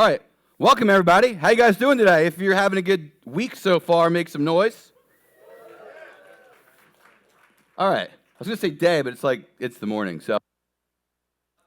All right, welcome everybody. How you guys doing today? If you're having a good week so far, make some noise. All right, I was gonna say day, but it's the morning. So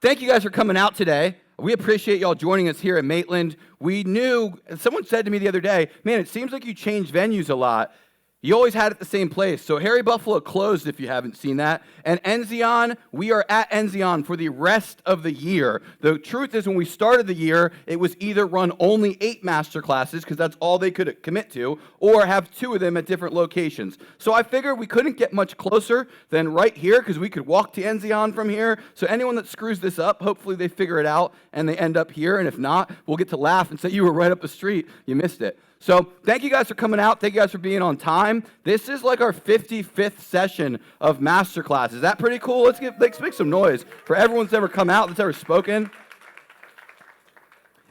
thank you guys for coming out today. We appreciate y'all joining us here at Maitland. We knew, someone said to me the other day, man, it seems like you change venues a lot. You always had it the same place. So Harry Buffalo closed, if you haven't seen that. And Enzian, we are at Enzian for the rest of the year. The truth is, when we started the year, it was either run only 8 master classes, because that's all they could commit to, or have 2 of them at different locations. So I figured we couldn't get much closer than right here, because we could walk to Enzian from here. So anyone that screws this up, hopefully they figure it out and they end up here. And if not, we'll get to laugh and say, you were right up the street, you missed it. So thank you guys for coming out. Thank you guys for being on time. This is like our 55th session of Masterclass. Is that pretty cool? Let's make some noise for everyone that's ever come out, that's ever spoken.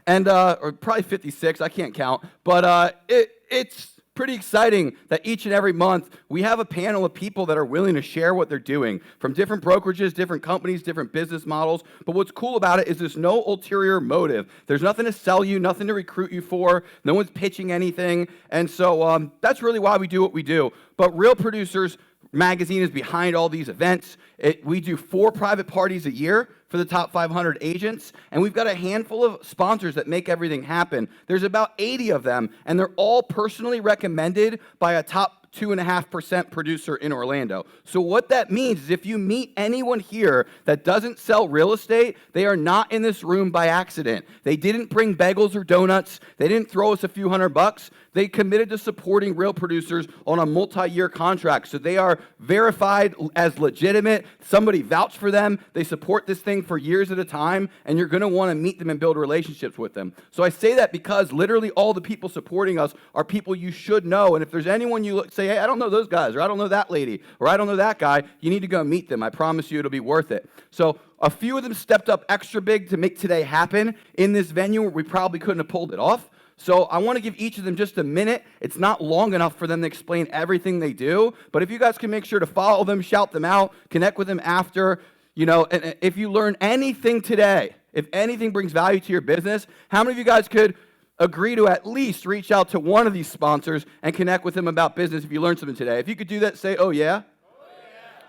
And or probably 56, I can't count. But it's pretty exciting that each and every month we have a panel of people that are willing to share what they're doing from different brokerages, different companies, different business models. But what's cool about it is there's no ulterior motive. There's nothing to sell you, nothing to recruit you for. No one's pitching anything. And so that's really why we do what we do. But Real Producers Magazine is behind all these events. We do 4 private parties a year for the top 500 agents, and we've got a handful of sponsors that make everything happen. There's about 80 of them, and they're all personally recommended by a top 2.5% producer in Orlando. So what that means is if you meet anyone here that doesn't sell real estate, they are not in this room by accident. They didn't bring bagels or donuts. They didn't throw us a few $100. They committed to supporting real producers on a multi-year contract. So they are verified as legitimate. Somebody vouched for them. They support this thing for years at a time, and you're going to want to meet them and build relationships with them. So I say that because literally all the people supporting us are people you should know. And if there's anyone you say, hey, I don't know those guys, or I don't know that lady, or I don't know that guy, you need to go meet them. I promise you it'll be worth it. So a few of them stepped up extra big to make today happen in this venue where we probably couldn't have pulled it off. So I want to give each of them just a minute. It's not long enough for them to explain everything they do, but if you guys can make sure to follow them, shout them out, connect with them after, and if you learn anything today, if anything brings value to your business, how many of you guys could agree to at least reach out to one of these sponsors and connect with them about business if you learned something today? If you could do that, say, oh yeah?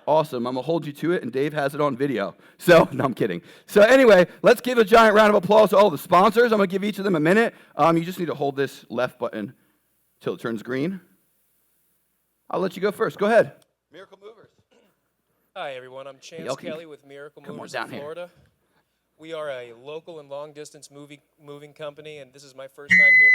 Awesome. I'm going to hold you to it, and Dave has it on video. So, no, I'm kidding. So anyway, let's give a giant round of applause to all the sponsors. I'm going to give each of them a minute. You just need to hold this left button until it turns green. I'll let you go first. Go ahead. Miracle Movers. Hi, everyone. I'm Chance Kelly with Miracle Movers in Florida. We are a local and long-distance moving company, and this is my first time here.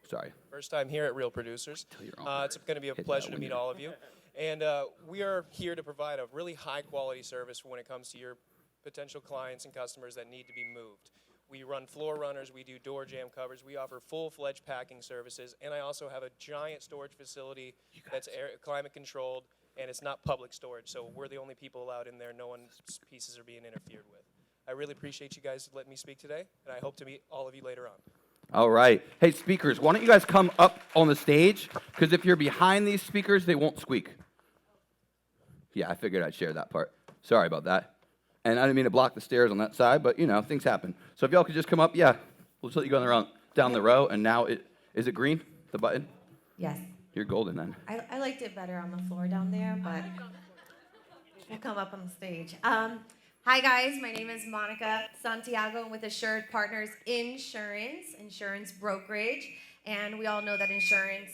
Sorry. First time here at Real Producers. It's going to be a pleasure to meet all of you. And we are here to provide a really high-quality service when it comes to your potential clients and customers that need to be moved. We run floor runners, we do door jam covers, we offer full-fledged packing services, and I also have a giant storage facility that's climate-controlled, and it's not public storage, so we're the only people allowed in there. No one's pieces are being interfered with. I really appreciate you guys letting me speak today, and I hope to meet all of you later on. All right. Hey, speakers, why don't you guys come up on the stage? Because if you're behind these speakers, they won't squeak. Yeah, I figured I'd share that part. Sorry about that. And I didn't mean to block the stairs on that side, but, things happen. So if y'all could just come up, yeah, we'll just let you go down the row. And now, is it green, the button? Yes. You're golden then. I liked it better on the floor down there, but we'll come up on the stage. Hi, guys. My name is Monica Santiago. I'm with Assured Partners Insurance Brokerage. And we all know that insurance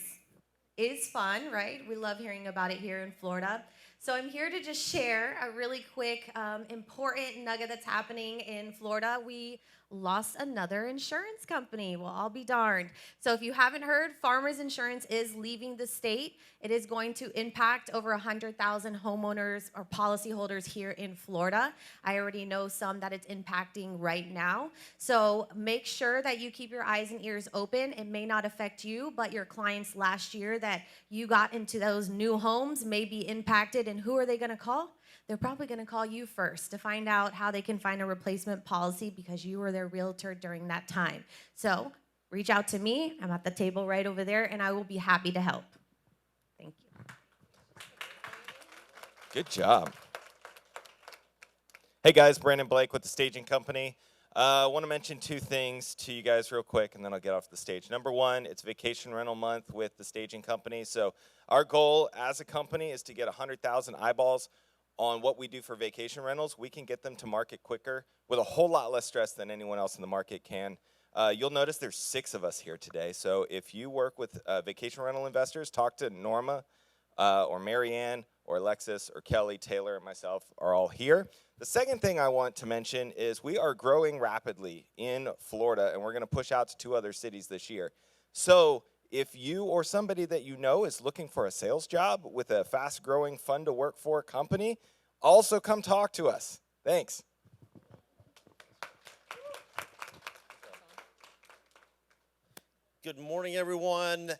is fun, right? We love hearing about it here in Florida. So I'm here to just share a really quick, important nugget that's happening in Florida. We lost another insurance company. Well, I'll be darned. So if you haven't heard, Farmers Insurance is leaving the state. It is going to impact over 100,000 homeowners or policyholders here in Florida. I already know some that it's impacting right now. So make sure that you keep your eyes and ears open. It may not affect you, but your clients last year that you got into those new homes may be impacted. And who are they going to call? They're probably going to call you first to find out how they can find a replacement policy because you were their realtor during that time. So reach out to me. I'm at the table right over there, and I will be happy to help. Thank you. Good job. Hey, guys. Brandon Blake with the Staging Company. I want to mention two things to you guys real quick, and then I'll get off the stage. Number one, it's vacation rental month with the staging company. So our goal as a company is to get 100,000 eyeballs on what we do for vacation rentals. We can get them to market quicker with a whole lot less stress than anyone else in the market can. You'll notice there's 6 of us here today. So if you work with vacation rental investors, talk to Norma or Marianne or Alexis or Kelly, Taylor, and myself are all here. The second thing I want to mention is we are growing rapidly in Florida, and we're going to push out to 2 other cities this year. So if you or somebody that you know is looking for a sales job with a fast-growing, fun-to-work-for company, also come talk to us. Thanks. Good morning, everyone.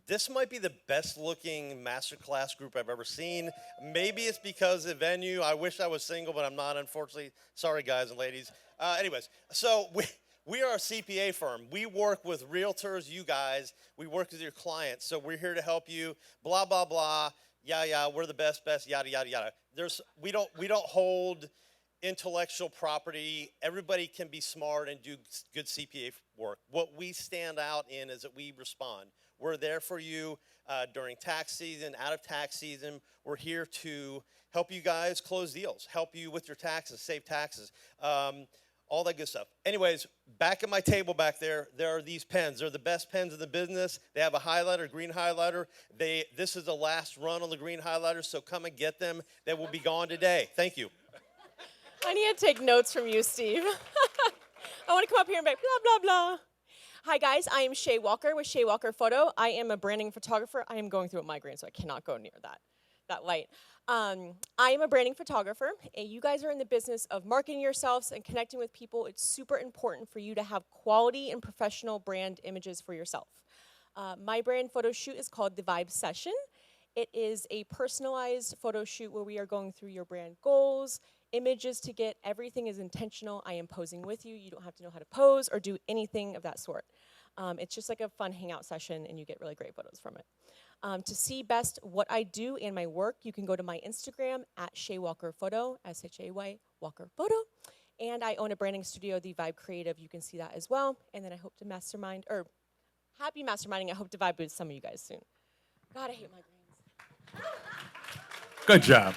This might be the best looking masterclass group I've ever seen. Maybe it's because of venue. I wish I was single, but I'm not, unfortunately. Sorry, guys and ladies. Anyways, so we are a CPA firm. We work with realtors, you guys. We work with your clients. So we're here to help you, blah, blah, blah. Yeah, we're the best, yada, yada, yada. We don't hold intellectual property. Everybody can be smart and do good CPA work. What we stand out in is that we respond. We're there for you during tax season, out of tax season. We're here to help you guys close deals, help you with your taxes, save taxes, all that good stuff. Anyways, back at my table back there are these pens. They're the best pens in the business. They have a highlighter, green highlighter. This is the last run on the green highlighter, so come and get them. They will be gone today. Thank you. I need to take notes from you, Steve. I want to come up here and be like, blah, blah, blah. Hi, guys. I am Shay Walker with Shay Walker Photo. I am a branding photographer. I am going through a migraine, so I cannot go near that light. I am a branding photographer. And you guys are in the business of marketing yourselves and connecting with people. It's super important for you to have quality and professional brand images for yourself. My brand photo shoot is called The Vibe Session. It is a personalized photo shoot where we are going through your brand goals, images to get. Everything is intentional. I am posing with you. You don't have to know how to pose or do anything of that sort. It's just like a fun hangout session, and you get really great photos from it. To see best what I do and my work, you can go to my Instagram at Shay Walker Photo, S-H-A-Y Walker Photo. And I own a branding studio, The Vibe Creative. You can see that as well. And then I hope to mastermind, or happy masterminding. I hope to vibe with some of you guys soon. God, I hate migraines. Good job.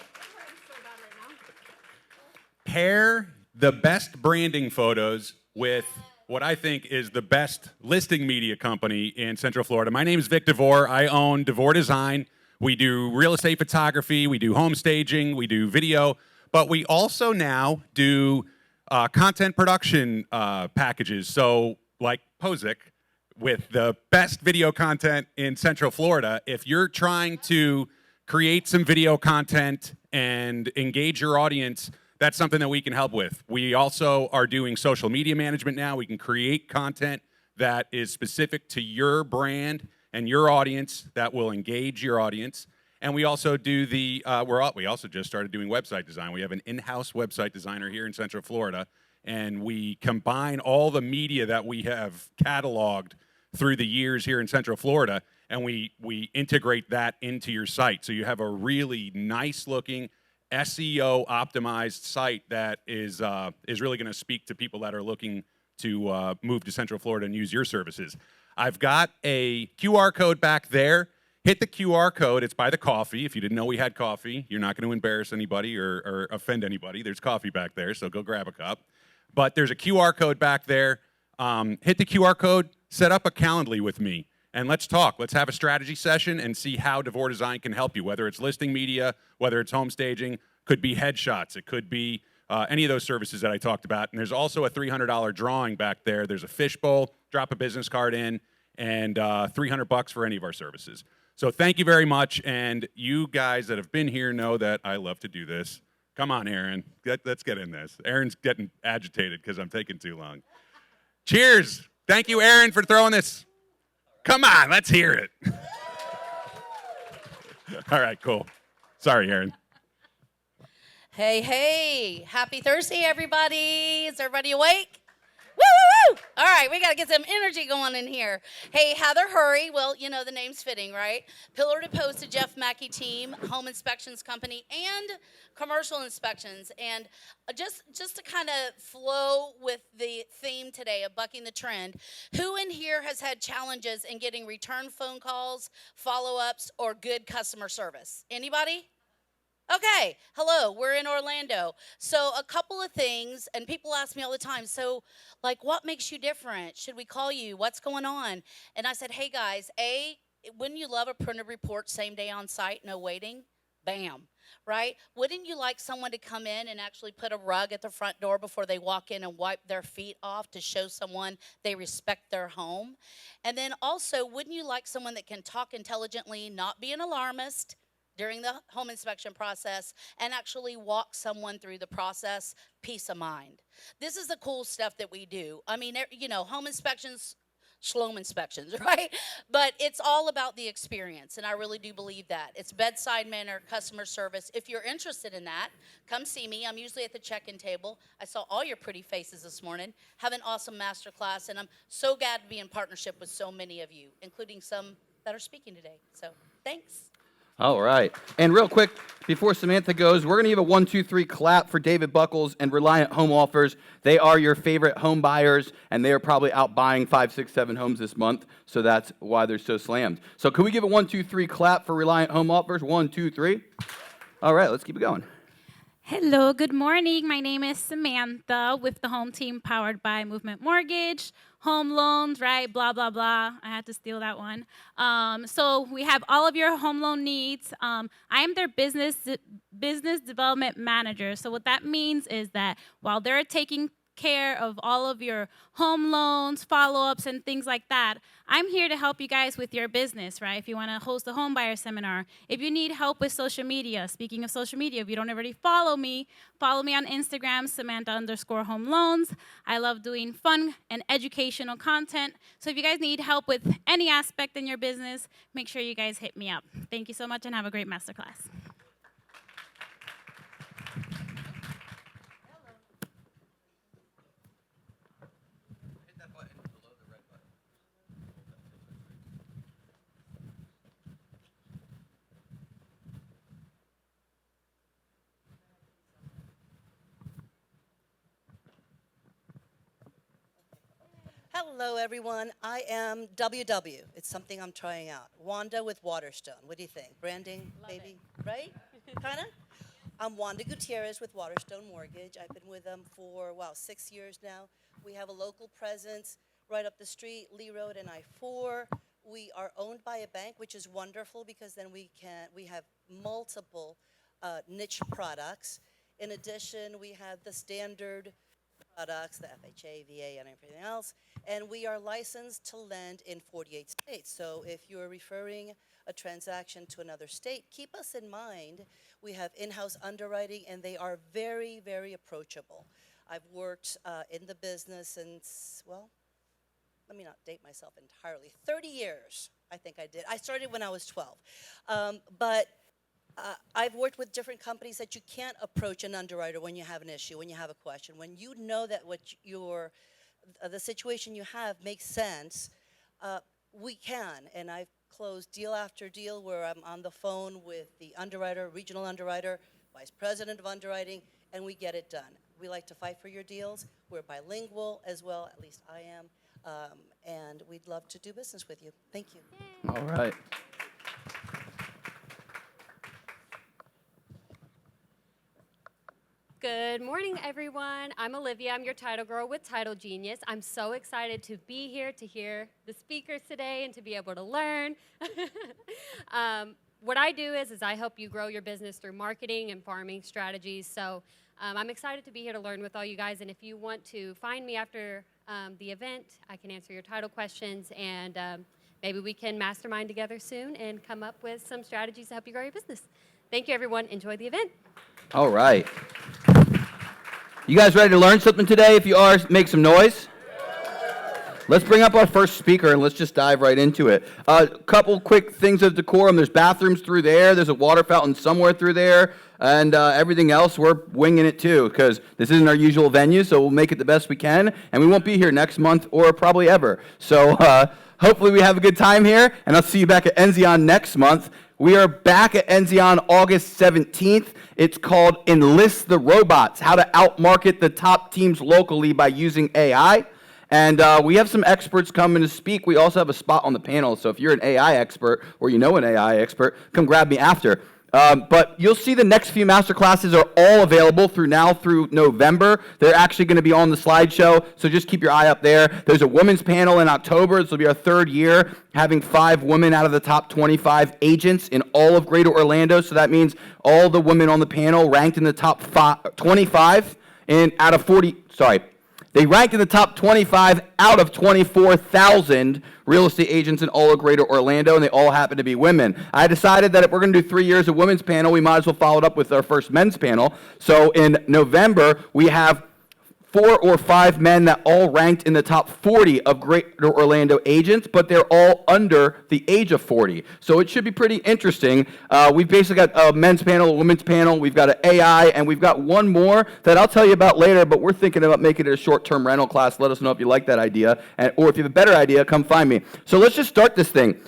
Pair the best branding photos with what I think is the best listing media company in Central Florida. My name is Vic DeVore. I own DeVore Design. We do real estate photography. We do home staging. We do video. But we also now do content production packages. So like Pozek, with the best video content in Central Florida, if you're trying to create some video content and engage your audience, that's something that we can help with. We also are doing social media management now. We can create content that is specific to your brand and your audience that will engage your audience. And we also do we also just started doing website design. We have an in-house website designer here in Central Florida, and we combine all the media that we have cataloged through the years here in Central Florida, and we integrate that into your site. So you have a really nice-looking, SEO optimized site that is really going to speak to people that are looking to move to Central Florida and use your services. I've got a QR code back there. Hit the QR code. It's by the coffee. If you didn't know we had coffee, you're not going to embarrass anybody or offend anybody. There's coffee back there, so go grab a cup. But there's a QR code back there. Hit the QR code. Set up a Calendly with me. And let's talk. Let's have a strategy session and see how DeVore Design can help you, whether it's listing media, whether it's home staging, could be headshots. It could be any of those services that I talked about. And there's also a $300 drawing back there. There's a fishbowl, drop a business card in, and $300 for any of our services. So thank you very much. And you guys that have been here know that I love to do this. Come on, Aaron. Let's get in this. Aaron's getting agitated because I'm taking too long. Cheers. Thank you, Aaron, for throwing this. Come on, let's hear it. All right, cool. Sorry, Aaron. Hey, happy Thursday, everybody. Is everybody awake? Woo, woo, woo! All right, we got to get some energy going in here. Hey, Heather Hurry. Well, you know the name's fitting, right? Pillar to Post to Jeff Mackey team, home inspections company, and commercial inspections. And just to kind of flow with the theme today of bucking the trend, who in here has had challenges in getting return phone calls, follow-ups, or good customer service? Anybody? Okay, hello, we're in Orlando. So a couple of things, and people ask me all the time, so like what makes you different? Should we call you? What's going on? And I said, hey guys, wouldn't you love a printed report same day on site, no waiting? Bam, right? Wouldn't you like someone to come in and actually put a rug at the front door before they walk in and wipe their feet off to show someone they respect their home? And then also, wouldn't you like someone that can talk intelligently, not be an alarmist, during the home inspection process, and actually walk someone through the process, peace of mind. This is the cool stuff that we do. I mean, you know, home inspections, Shlom inspections, right? But it's all about the experience, and I really do believe that. It's bedside manner, customer service. If you're interested in that, come see me. I'm usually at the check-in table. I saw all your pretty faces this morning. Have an awesome masterclass, and I'm so glad to be in partnership with so many of you, including some that are speaking today. So, thanks. All right. And real quick, before Samantha goes, we're going to give a 1, 2, 3 clap for David Buckles and Reliant Home Offers. They are your favorite home buyers, and they are probably out buying 5, 6, 7 homes this month, so that's why they're so slammed. So can we give a 1, 2, 3 clap for Reliant Home Offers? 1, 2, 3. All right, let's keep it going. Hello, good morning. My name is Samantha with the home team powered by Movement Mortgage, home loans, right? Blah, blah, blah. I had to steal that one. So we have all of your home loan needs. I am their business development manager. So what that means is that while they're taking care of all of your home loans, follow-ups, and things like that, I'm here to help you guys with your business, right? If you want to host a home buyer seminar, if you need help with social media, speaking of social media, if you don't already follow me on Instagram, Samantha_home loans. I love doing fun and educational content. So if you guys need help with any aspect in your business, make sure you guys hit me up. Thank you so much and have a great masterclass. Hello, everyone. I am WW. It's something I'm trying out. Wanda with Waterstone. What do you think? Branding, love maybe? It. Right? Kind of? I'm Wanda Gutierrez with Waterstone Mortgage. I've been with them for, 6 years now. We have a local presence right up the street, Lee Road and I-4. We are owned by a bank, which is wonderful because then we have multiple niche products. In addition, we have the standard products, the FHA, VA, and everything else, and we are licensed to lend in 48 states. So if you're referring a transaction to another state, keep us in mind. We have in-house underwriting, and they are very, very approachable. I've worked in the business since, let me not date myself entirely, 30 years, I think I did. I started when I was 12. I've worked with different companies that you can't approach an underwriter when you have an issue, when you have a question. When you know that what the situation you have makes sense, we can. And I've closed deal after deal where I'm on the phone with the underwriter, regional underwriter, vice president of underwriting, and we get it done. We like to fight for your deals. We're bilingual as well, at least I am, and we'd love to do business with you. Thank you. All right. Good morning, everyone. I'm Olivia. I'm your title girl with Title Genius. I'm so excited to be here to hear the speakers today and to be able to learn. What I do is I help you grow your business through marketing and farming strategies. So I'm excited to be here to learn with all you guys. And if you want to find me after the event, I can answer your title questions, and maybe we can mastermind together soon and come up with some strategies to help you grow your business. Thank you, everyone. Enjoy the event. All right. You guys ready to learn something today? If you are, make some noise. Let's bring up our first speaker and let's just dive right into it. A couple quick things of decorum. There's bathrooms through there. There's a water fountain somewhere through there. And everything else, we're winging it too, because this isn't our usual venue, so we'll make it the best we can. And we won't be here next month or probably ever. So hopefully we have a good time here, and I'll see you back at Enzian next month. We are back at Enzian August 17th. It's called Enlist the Robots, how to outmarket the top teams locally by using AI. And we have some experts coming to speak. We also have a spot on the panel, so if you're an AI expert or you know an AI expert, come grab me after. But you'll see the next few masterclasses are all available through November. They're actually going to be on the slideshow, so just keep your eye up there. There's a women's panel in October. This will be our third year, having 5 women out of the top 25 agents in all of Greater Orlando. So that means all the women on the panel ranked in the top 25 out of 40. Sorry. They ranked in the top 25 out of 24,000 real estate agents in all of Greater Orlando, and they all happen to be women. I decided that if we're going to do 3 years of women's panel, we might as well follow it up with our first men's panel. So in November, we have 4 or 5 men that all ranked in the top 40 of Greater Orlando agents, but they're all under the age of 40. So it should be pretty interesting. We've basically got a men's panel, a women's panel, we've got an AI, and we've got one more that I'll tell you about later, but we're thinking about making it a short-term rental class. Let us know if you like that idea, or if you have a better idea, come find me. So let's just start this thing.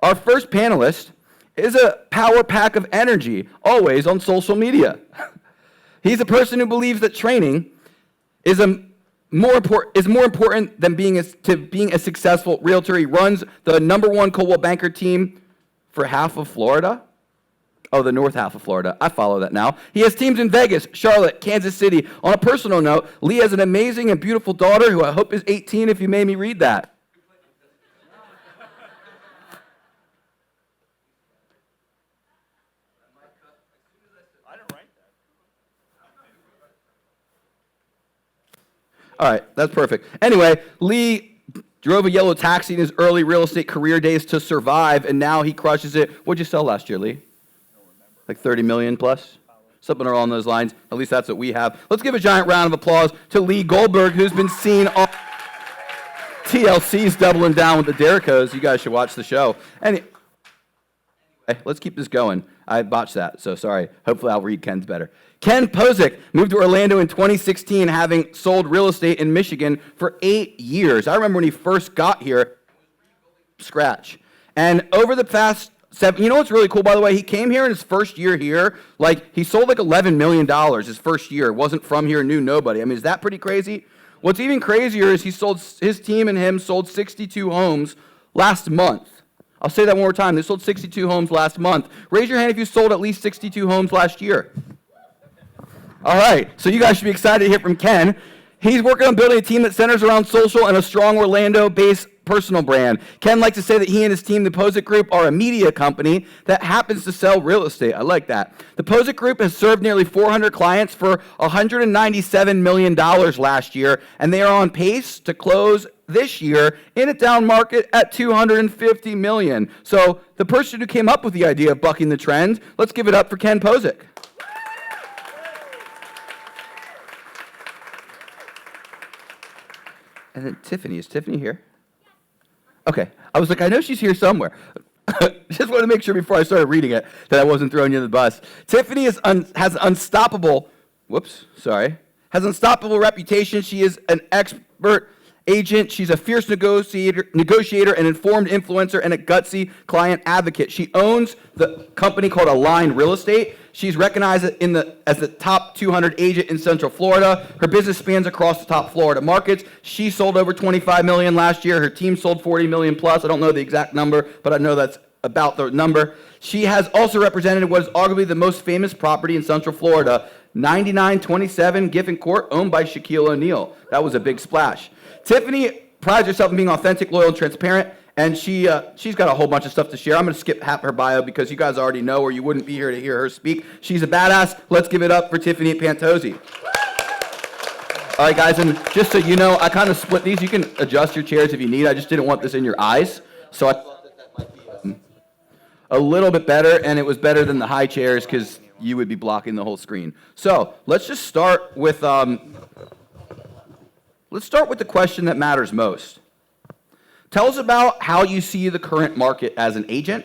Our first panelist is a power pack of energy, always on social media. He's a person who believes that training is more important than being a successful realtor. He runs the #1 Coldwell Banker team for half of Florida. Oh, the north half of Florida. I follow that now. He has teams in Vegas, Charlotte, Kansas City. On a personal note, Lee has an amazing and beautiful daughter who I hope is 18 if you made me read that. All right, that's perfect. Anyway, Lee drove a yellow taxi in his early real estate career days to survive, and now he crushes it. What'd you sell last year, Lee? Like 30 million plus? Something along those lines. At least that's what we have. Let's give a giant round of applause to Lee Goldberg, who's been seen on TLC's Doubling Down with the Derrickos. You guys should watch the show. Anyway, let's keep this going. I botched that, so sorry. Hopefully I'll read Ken's better. Ken Pozek moved to Orlando in 2016, having sold real estate in Michigan for 8 years. I remember when he first got here, scratch. And over the past 7, you know what's really cool, by the way? He came here in his first year here, he sold like $11 million his first year. Wasn't from here, knew nobody. I mean, is that pretty crazy? What's even crazier is his team and him sold 62 homes last month. I'll say that one more time. They sold 62 homes last month. Raise your hand if you sold at least 62 homes last year. All right, so you guys should be excited to hear from Ken. He's working on building a team that centers around social and a strong Orlando-based personal brand. Ken likes to say that he and his team, the Pozek Group, are a media company that happens to sell real estate. I like that. The Pozek Group has served nearly 400 clients for $197 million last year, and they are on pace to close this year in a down market at $250 million. So the person who came up with the idea of bucking the trend, let's give it up for Ken Pozek. And then Tiffany. Is Tiffany here? Okay. I was like, I know she's here somewhere. Just wanted to make sure before I started reading it that I wasn't throwing you under the bus. Tiffany has unstoppable reputation. She is an expert agent. She's a fierce negotiator, an informed influencer, and a gutsy client advocate. She owns the company called Align Real Estate. She's recognized as the top 200 agent in Central Florida. Her business spans across the top Florida markets. She sold over $25 million last year. Her team sold $40 million plus. I don't know the exact number, but I know that's about the number. She has also represented what is arguably the most famous property in Central Florida, 9927 Griffin Court, owned by Shaquille O'Neal. That was a big splash. Tiffany prides herself on being authentic, loyal, and transparent, and she's got a whole bunch of stuff to share. I'm going to skip half her bio because you guys already know, or you wouldn't be here to hear her speak. She's a badass. Let's give it up for Tiffany Pantozzi. All right, guys, and just so you know, I kind of split these. You can adjust your chairs if you need. I just didn't want this in your eyes, so I thought that might be a little bit better, and it was better than the high chairs because you would be blocking the whole screen. So let's just start with the question that matters most. Tell us about how you see the current market as an agent.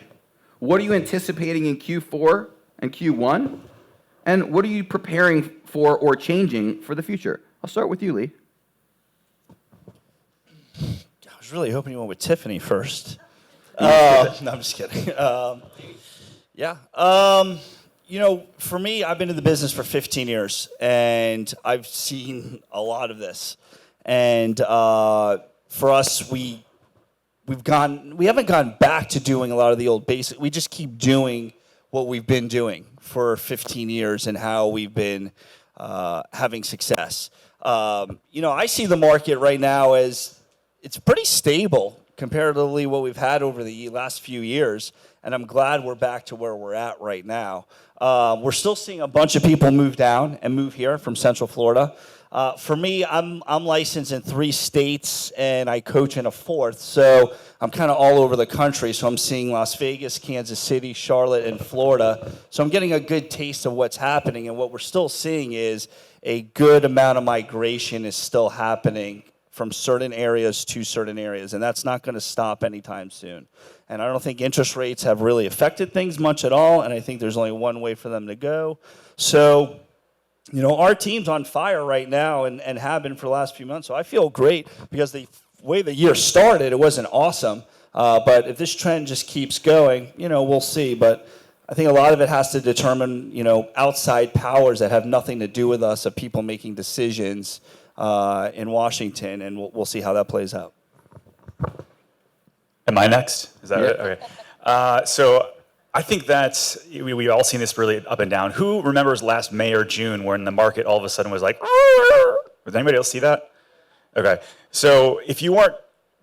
What are you anticipating in Q4 and Q1? And what are you preparing for or changing for the future? I'll start with you, Lee. I was really hoping you went with Tiffany first. No, I'm just kidding. For me, I've been in the business for 15 years, and I've seen a lot of this. And for us, we haven't gone back to doing a lot of the old basics. We just keep doing what we've been doing for 15 years and how we've been having success. I see the market right now as it's pretty stable comparatively what we've had over the last few years, and I'm glad we're back to where we're at right now. We're still seeing a bunch of people move down and move here from Central Florida. For me, I'm licensed in 3 states, and I coach in a 4th, so I'm kind of all over the country. So I'm seeing Las Vegas, Kansas City, Charlotte, and Florida. So I'm getting a good taste of what's happening, and what we're still seeing is a good amount of migration is still happening from certain areas to certain areas, and that's not going to stop anytime soon. And I don't think interest rates have really affected things much at all, and I think there's only one way for them to go. So our team's on fire right now and have been for the last few months. So I feel great because the way the year started, it wasn't awesome. But if this trend just keeps going, we'll see. But I think a lot of it has to determine, outside powers that have nothing to do with us, of people making decisions in Washington, and we'll see how that plays out. Am I next? Is that it? Okay. So I think that's, we've all seen this really up and down. Who remembers last May or June when the market all of a sudden was like, did anybody else see that? Okay. So if you weren't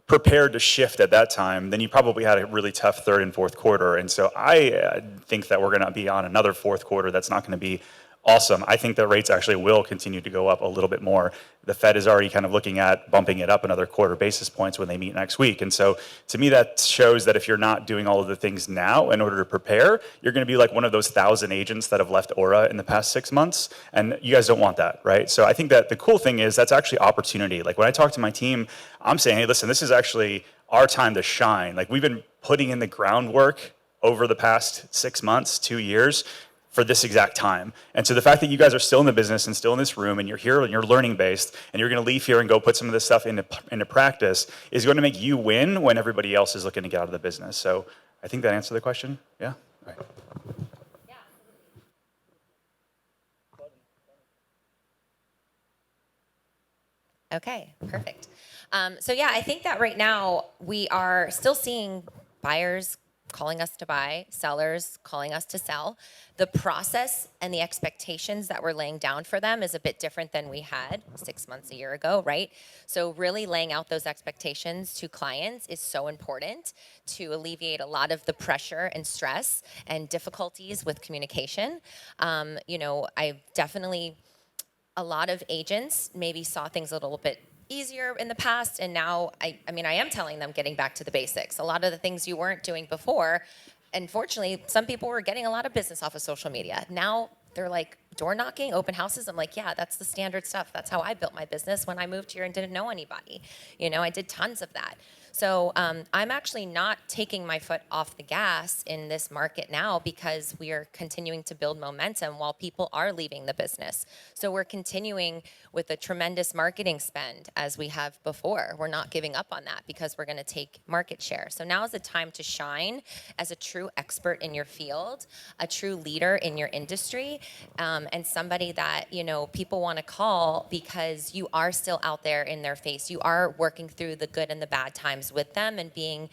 prepared to shift at that time, then you probably had a really tough 3rd and 4th quarter. And so I think that we're going to be on another 4th quarter that's not going to be awesome. I think that rates actually will continue to go up a little bit more. The Fed is already kind of looking at bumping it up another 1/4 basis points when they meet next week. And so to me, that shows that if you're not doing all of the things now in order to prepare, you're going to be like one of those 1,000 agents that have left Aura in the past 6 months. And you guys don't want that, right? So I think that the cool thing is that's actually opportunity. Like when I talk to my team, I'm saying, hey, listen, this is actually our time to shine. Like we've been putting in the groundwork over the past 6 months, 2 years, for this exact time. And so the fact that you guys are still in the business and still in this room and you're here and you're learning based and you're going to leave here and go put some of this stuff into practice is going to make you win when everybody else is looking to get out of the business. So I think that answered the question. Yeah? All right. Okay, perfect. I think that right now we are still seeing buyers calling us to buy, sellers calling us to sell. The process and the expectations that we're laying down for them is a bit different than we had 6 months, a year ago, right? So really laying out those expectations to clients is so important to alleviate a lot of the pressure and stress and difficulties with communication. I've definitely, a lot of agents maybe saw things a little bit easier in the past, and now I am telling them getting back to the basics. A lot of the things you weren't doing before, unfortunately, some people were getting a lot of business off of social media. Now they're like door knocking, open houses. I'm like, yeah, that's the standard stuff. That's how I built my business when I moved here and didn't know anybody. I did tons of that. So I'm actually not taking my foot off the gas in this market now because we are continuing to build momentum while people are leaving the business. So we're continuing with a tremendous marketing spend as we have before. We're not giving up on that because we're going to take market share. So now is the time to shine as a true expert in your field, a true leader in your industry, and somebody that people want to call because you are still out there in their face. You are working through the good and the bad times with them and being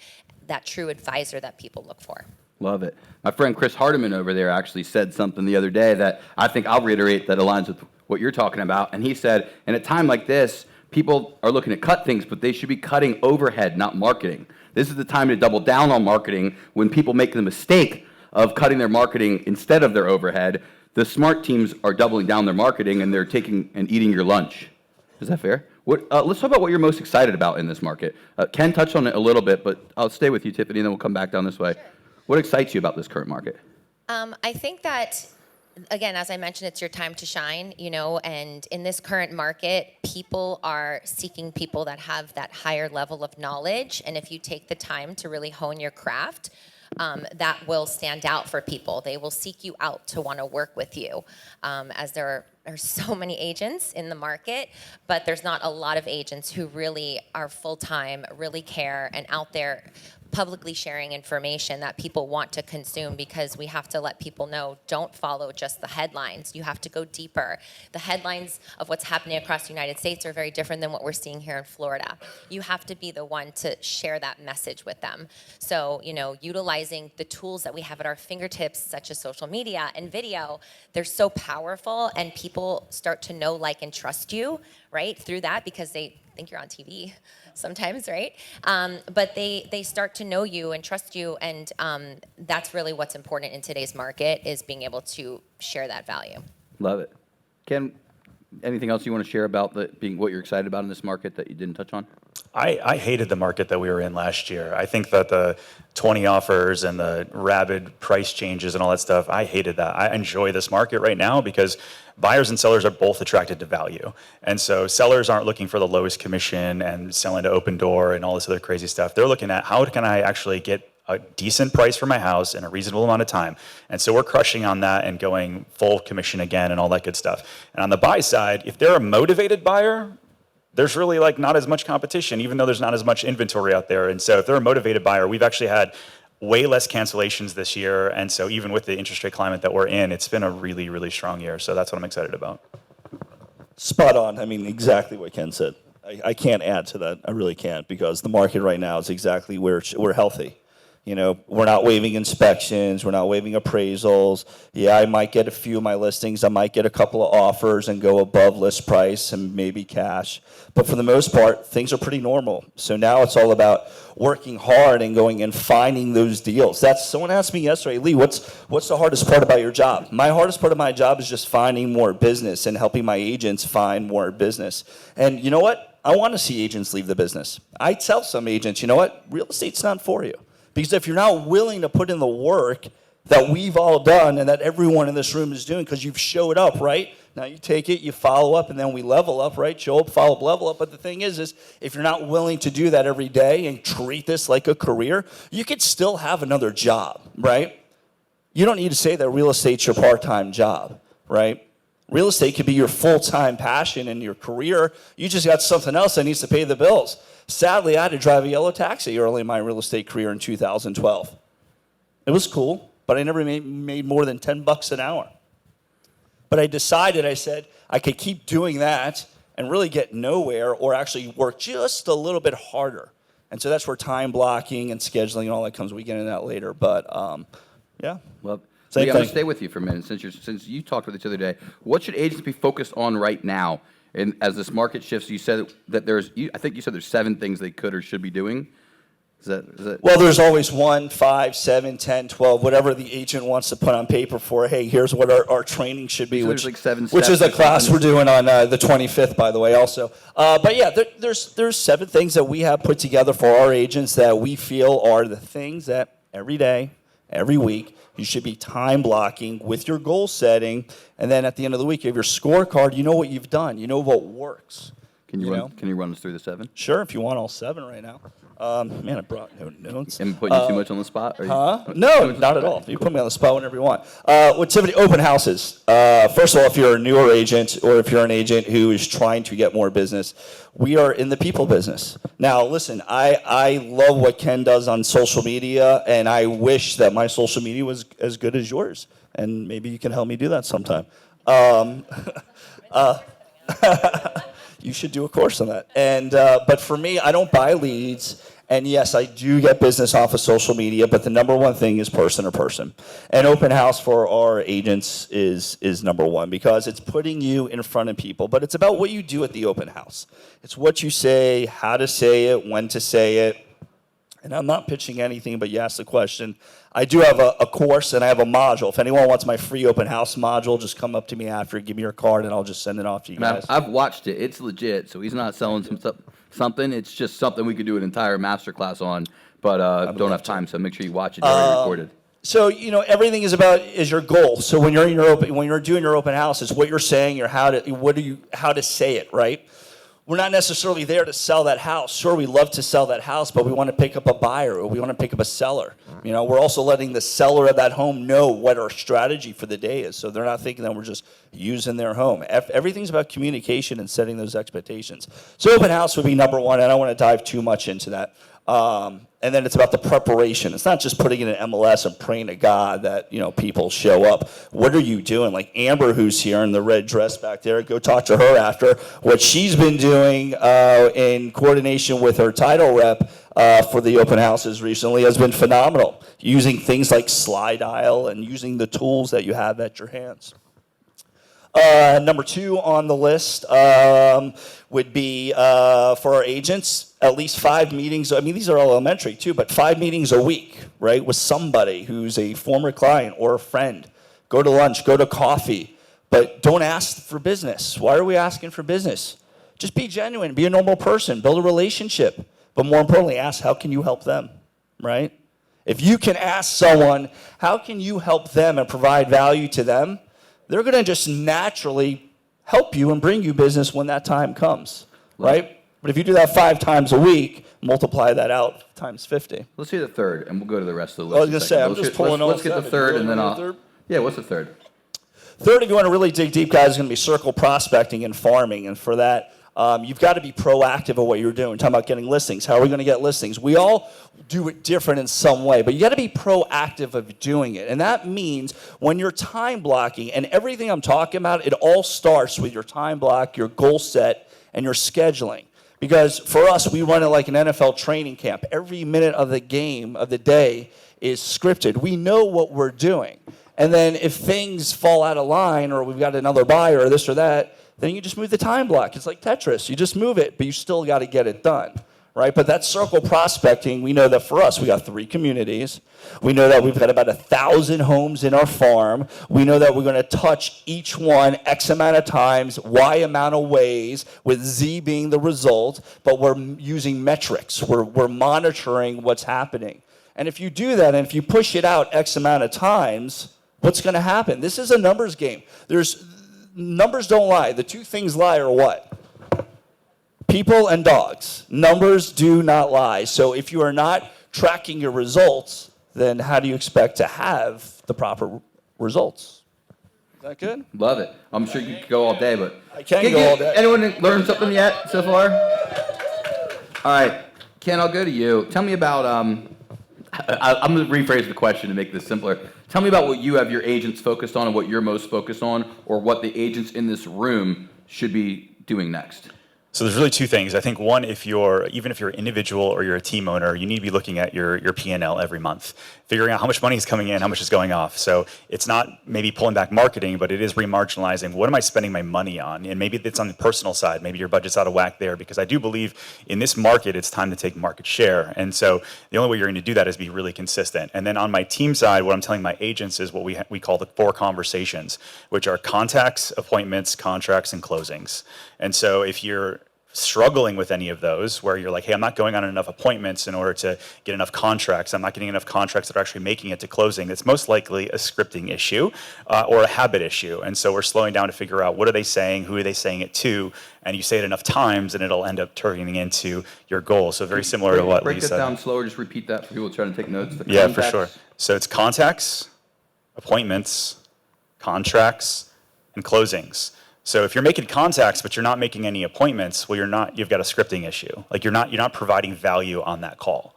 that true advisor that people look for. Love it. My friend Chris Hardiman over there actually said something the other day that I think I'll reiterate that aligns with what you're talking about. And he said, in a time like this, people are looking to cut things, but they should be cutting overhead, not marketing. This is the time to double down on marketing. When people make the mistake of cutting their marketing instead of their overhead, the smart teams are doubling down their marketing and they're taking and eating your lunch. Is that fair? Let's talk about what you're most excited about in this market. Ken touched on it a little bit, but I'll stay with you, Tiffany, and then we'll come back down this way. Sure. What excites you about this current market? I think that again, as I mentioned, it's your time to shine, and in this current market, people are seeking people that have that higher level of knowledge. And if you take the time to really hone your craft, that will stand out for people. They will seek you out to want to work with you, as there are so many agents in the market, but there's not a lot of agents who really are full-time, really care, and out there publicly sharing information that people want to consume, because we have to let people know, don't follow just the headlines. You have to go deeper. The headlines of what's happening across the United States are very different than what we're seeing here in Florida. You have to be the one to share that message with them. So, utilizing the tools that we have at our fingertips, such as social media and video, they're so powerful, and people start to know, like, and trust you, right, through that, because they think you're on TV sometimes, right? But they start to know you and trust you, and that's really what's important in today's market, is being able to share that value. Love it. Ken, anything else you want to share about what you're excited about in this market that you didn't touch on? I hated the market that we were in last year. I think that the 20 offers and the rapid price changes and all that stuff, I hated that. I enjoy this market right now because buyers and sellers are both attracted to value. And so sellers aren't looking for the lowest commission and selling to open door and all this other crazy stuff. They're looking at, how can I actually get a decent price for my house in a reasonable amount of time? And so we're crushing on that and going full commission again and all that good stuff. And on the buy side, if they're a motivated buyer, there's really not as much competition, even though there's not as much inventory out there. And so if they're a motivated buyer, we've actually had way less cancellations this year. And so even with the interest rate climate that we're in, it's been a really, really strong year. So that's what I'm excited about. Spot on. I mean, exactly what Ken said. I can't add to that. I really can't, because the market right now is exactly where we're healthy. We're not waiving inspections. We're not waiving appraisals. Yeah, I might get a few of my listings. I might get a couple of offers and go above list price and maybe cash. But for the most part, things are pretty normal. So now it's all about working hard and going and finding those deals. Someone asked me yesterday, Lee, what's the hardest part about your job? My hardest part of my job is just finding more business and helping my agents find more business. And you know what? I want to see agents leave the business. I tell some agents, you know what? Real estate's not for you. Because if you're not willing to put in the work that we've all done and that everyone in this room is doing, because you've showed up, right? Now you take it, you follow up, and then we level up, right? Show up, follow up, level up. But the thing is if you're not willing to do that every day and treat this like a career, you could still have another job, right? You don't need to say that real estate's your part-time job, right? Real estate could be your full-time passion and your career. You just got something else that needs to pay the bills. Sadly, I had to drive a yellow taxi early in my real estate career in 2012. It was cool, but I never made more than $10 an hour. But I decided, I said, I could keep doing that and really get nowhere, or actually work just a little bit harder. And so that's where time blocking and scheduling and all that comes. We get into that later, but yeah. Well, Same I'm going to thing. stay with you for a minute. Since you talked with us the other day, what should agents be focused on right now? And as this market shifts, you said that I think you said there's 7 things they could or should be doing. Is that? Well, there's always 1, 5, 7, 10, 12, whatever the agent wants to put on paper for, hey, here's what our training should be, So which, there's like 7 which steps is a or class something? we're doing on the 25th, by the way, also. But yeah, there's 7 things that we have put together for our agents that we feel are the things that every day, every week, you should be time blocking with your goal setting, and then at the end of the week, you have your scorecard. You know what you've done. You know what works. Can you run us through the 7? Sure, if you want all 7 right now. Man, I brought no notes. Am I putting you too much on the spot? Huh? No, not at all. You put me on the spot whenever you want. With Tiffany, open houses. First of all, if you're a newer agent or if you're an agent who is trying to get more business, we are in the people business. Now, listen, I love what Ken does on social media, and I wish that my social media was as good as yours. And maybe you can help me do that sometime. You should do a course on that. And but for me, I don't buy leads. And yes, I do get business off of social media, but the number one thing is person to person. And open house for our agents is number one, because it's putting you in front of people. But it's about what you do at the open house. It's what you say, how to say it, when to say it. And I'm not pitching anything, but you asked the question. I do have a course and I have a module. If anyone wants my free open house module, just come up to me after, give me your card, and I'll just send it off to you guys. I've watched it. It's legit. So he's not selling something. It's just something we could do an entire masterclass on, but don't have time. So make sure you watch it. It's already recorded. So everything is your goal. So when you're doing your open house, it's what you're saying or how to say it, right? We're not necessarily there to sell that house. Sure, we love to sell that house, but we want to pick up a buyer or we want to pick up a seller. We're also letting the seller of that home know what our strategy for the day is, so they're not thinking that we're just using their home. Everything's about communication and setting those expectations. So open house would be number one, and I don't want to dive too much into that. And then it's about the preparation. It's not just putting in an MLS and praying to God that people show up. What are you doing? Like Amber, who's here in the red dress back there, go talk to her after. What she's been doing in coordination with her title rep for the open houses recently has been phenomenal. Using things like slide dial and using the tools that you have at your hands. Number two on the list would be for our agents, at least 5 meetings. I mean, these are all elementary too, but 5 meetings a week, right, with somebody who's a former client or a friend. Go to lunch, go to coffee, but don't ask for business. Why are we asking for business? Just be genuine, be a normal person, build a relationship, but more importantly, ask how can you help them, right? If you can ask someone, how can you help them and provide value to them, they're going to just naturally help you and bring you business when that time comes, right? But if you do that 5 times a week, multiply that out times 50. Let's see the third, and we'll go to the rest of the list. I was going to say, I'm just pulling on. Let's get the third, and then I'll. Yeah, what's the third? Third, if you want to really dig deep, guys, is going to be circle prospecting and farming. And for that, you've got to be proactive of what you're doing. Talking about getting listings. How are we going to get listings? We all do it different in some way, but you got to be proactive of doing it. And that means when you're time blocking, and everything I'm talking about, it all starts with your time block, your goal set, and your scheduling. Because for us, we run it like an NFL training camp. Every minute of the game, of the day, is scripted. We know what we're doing. And then if things fall out of line, or we've got another buyer, or this or that, then you just move the time block. It's like Tetris. You just move it, but you still got to get it done, right? But that circle prospecting, we know that for us, we got 3 communities. We know that we've got about 1,000 homes in our farm. We know that we're going to touch each one X amount of times, Y amount of ways, with Z being the result, but we're using metrics. We're monitoring what's happening. And if you do that, and if you push it out X amount of times, what's going to happen? This is a numbers game. Numbers don't lie. The 2 things lie are what? People and dogs. Numbers do not lie. So if you are not tracking your results, then how do you expect to have the proper results? Is that good? Love it. I'm sure you could go all day, but I can go all day. Anyone learned something yet so far? All right, Ken, I'll go to you. Tell me about. I'm going to rephrase the question to make this simpler. Tell me about what you have your agents focused on and what you're most focused on, or what the agents in this room should be doing next. So there's really 2 things. I think one, even if you're an individual or you're a team owner, you need to be looking at your P&L every month, figuring out how much money is coming in, how much is going off. So it's not maybe pulling back marketing, but it is remarginalizing. What am I spending my money on? And maybe it's on the personal side. Maybe your budget's out of whack there, because I do believe in this market, it's time to take market share. And so the only way you're going to do that is be really consistent. And then on my team side, what I'm telling my agents is what we call the 4 conversations, which are contacts, appointments, contracts, and closings. And so if you're struggling with any of those, where you're like, hey, I'm not going on enough appointments in order to get enough contracts, I'm not getting enough contracts that are actually making it to closing, it's most likely a scripting issue or a habit issue. And so we're slowing down to figure out what are they saying, who are they saying it to, and you say it enough times and it'll end up turning into your goal. So very similar to what Lee said. Break it down slower, just repeat that for people trying to take notes. Yeah, for sure. So it's contacts, appointments, contracts, and closings. So if you're making contacts but you're not making any appointments, well, you've got a scripting issue. Like you're not providing value on that call.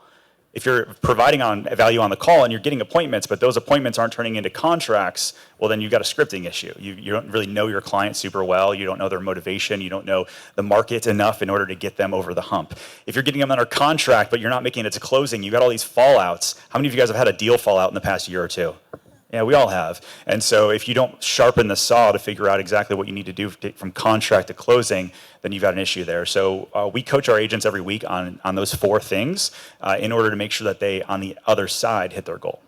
If you're providing value on the call and you're getting appointments, but those appointments aren't turning into contracts, well, then you've got a scripting issue. You don't really know your client super well. You don't know their motivation. You don't know the market enough in order to get them over the hump. If you're getting them under contract, but you're not making it to closing, you've got all these fallouts. How many of you guys have had a deal fallout in the past year or 2? Yeah, we all have. And so if you don't sharpen the saw to figure out exactly what you need to do from contract to closing, then you've got an issue there. So we coach our agents every week on those 4 things in order to make sure that they, on the other side, hit their goal.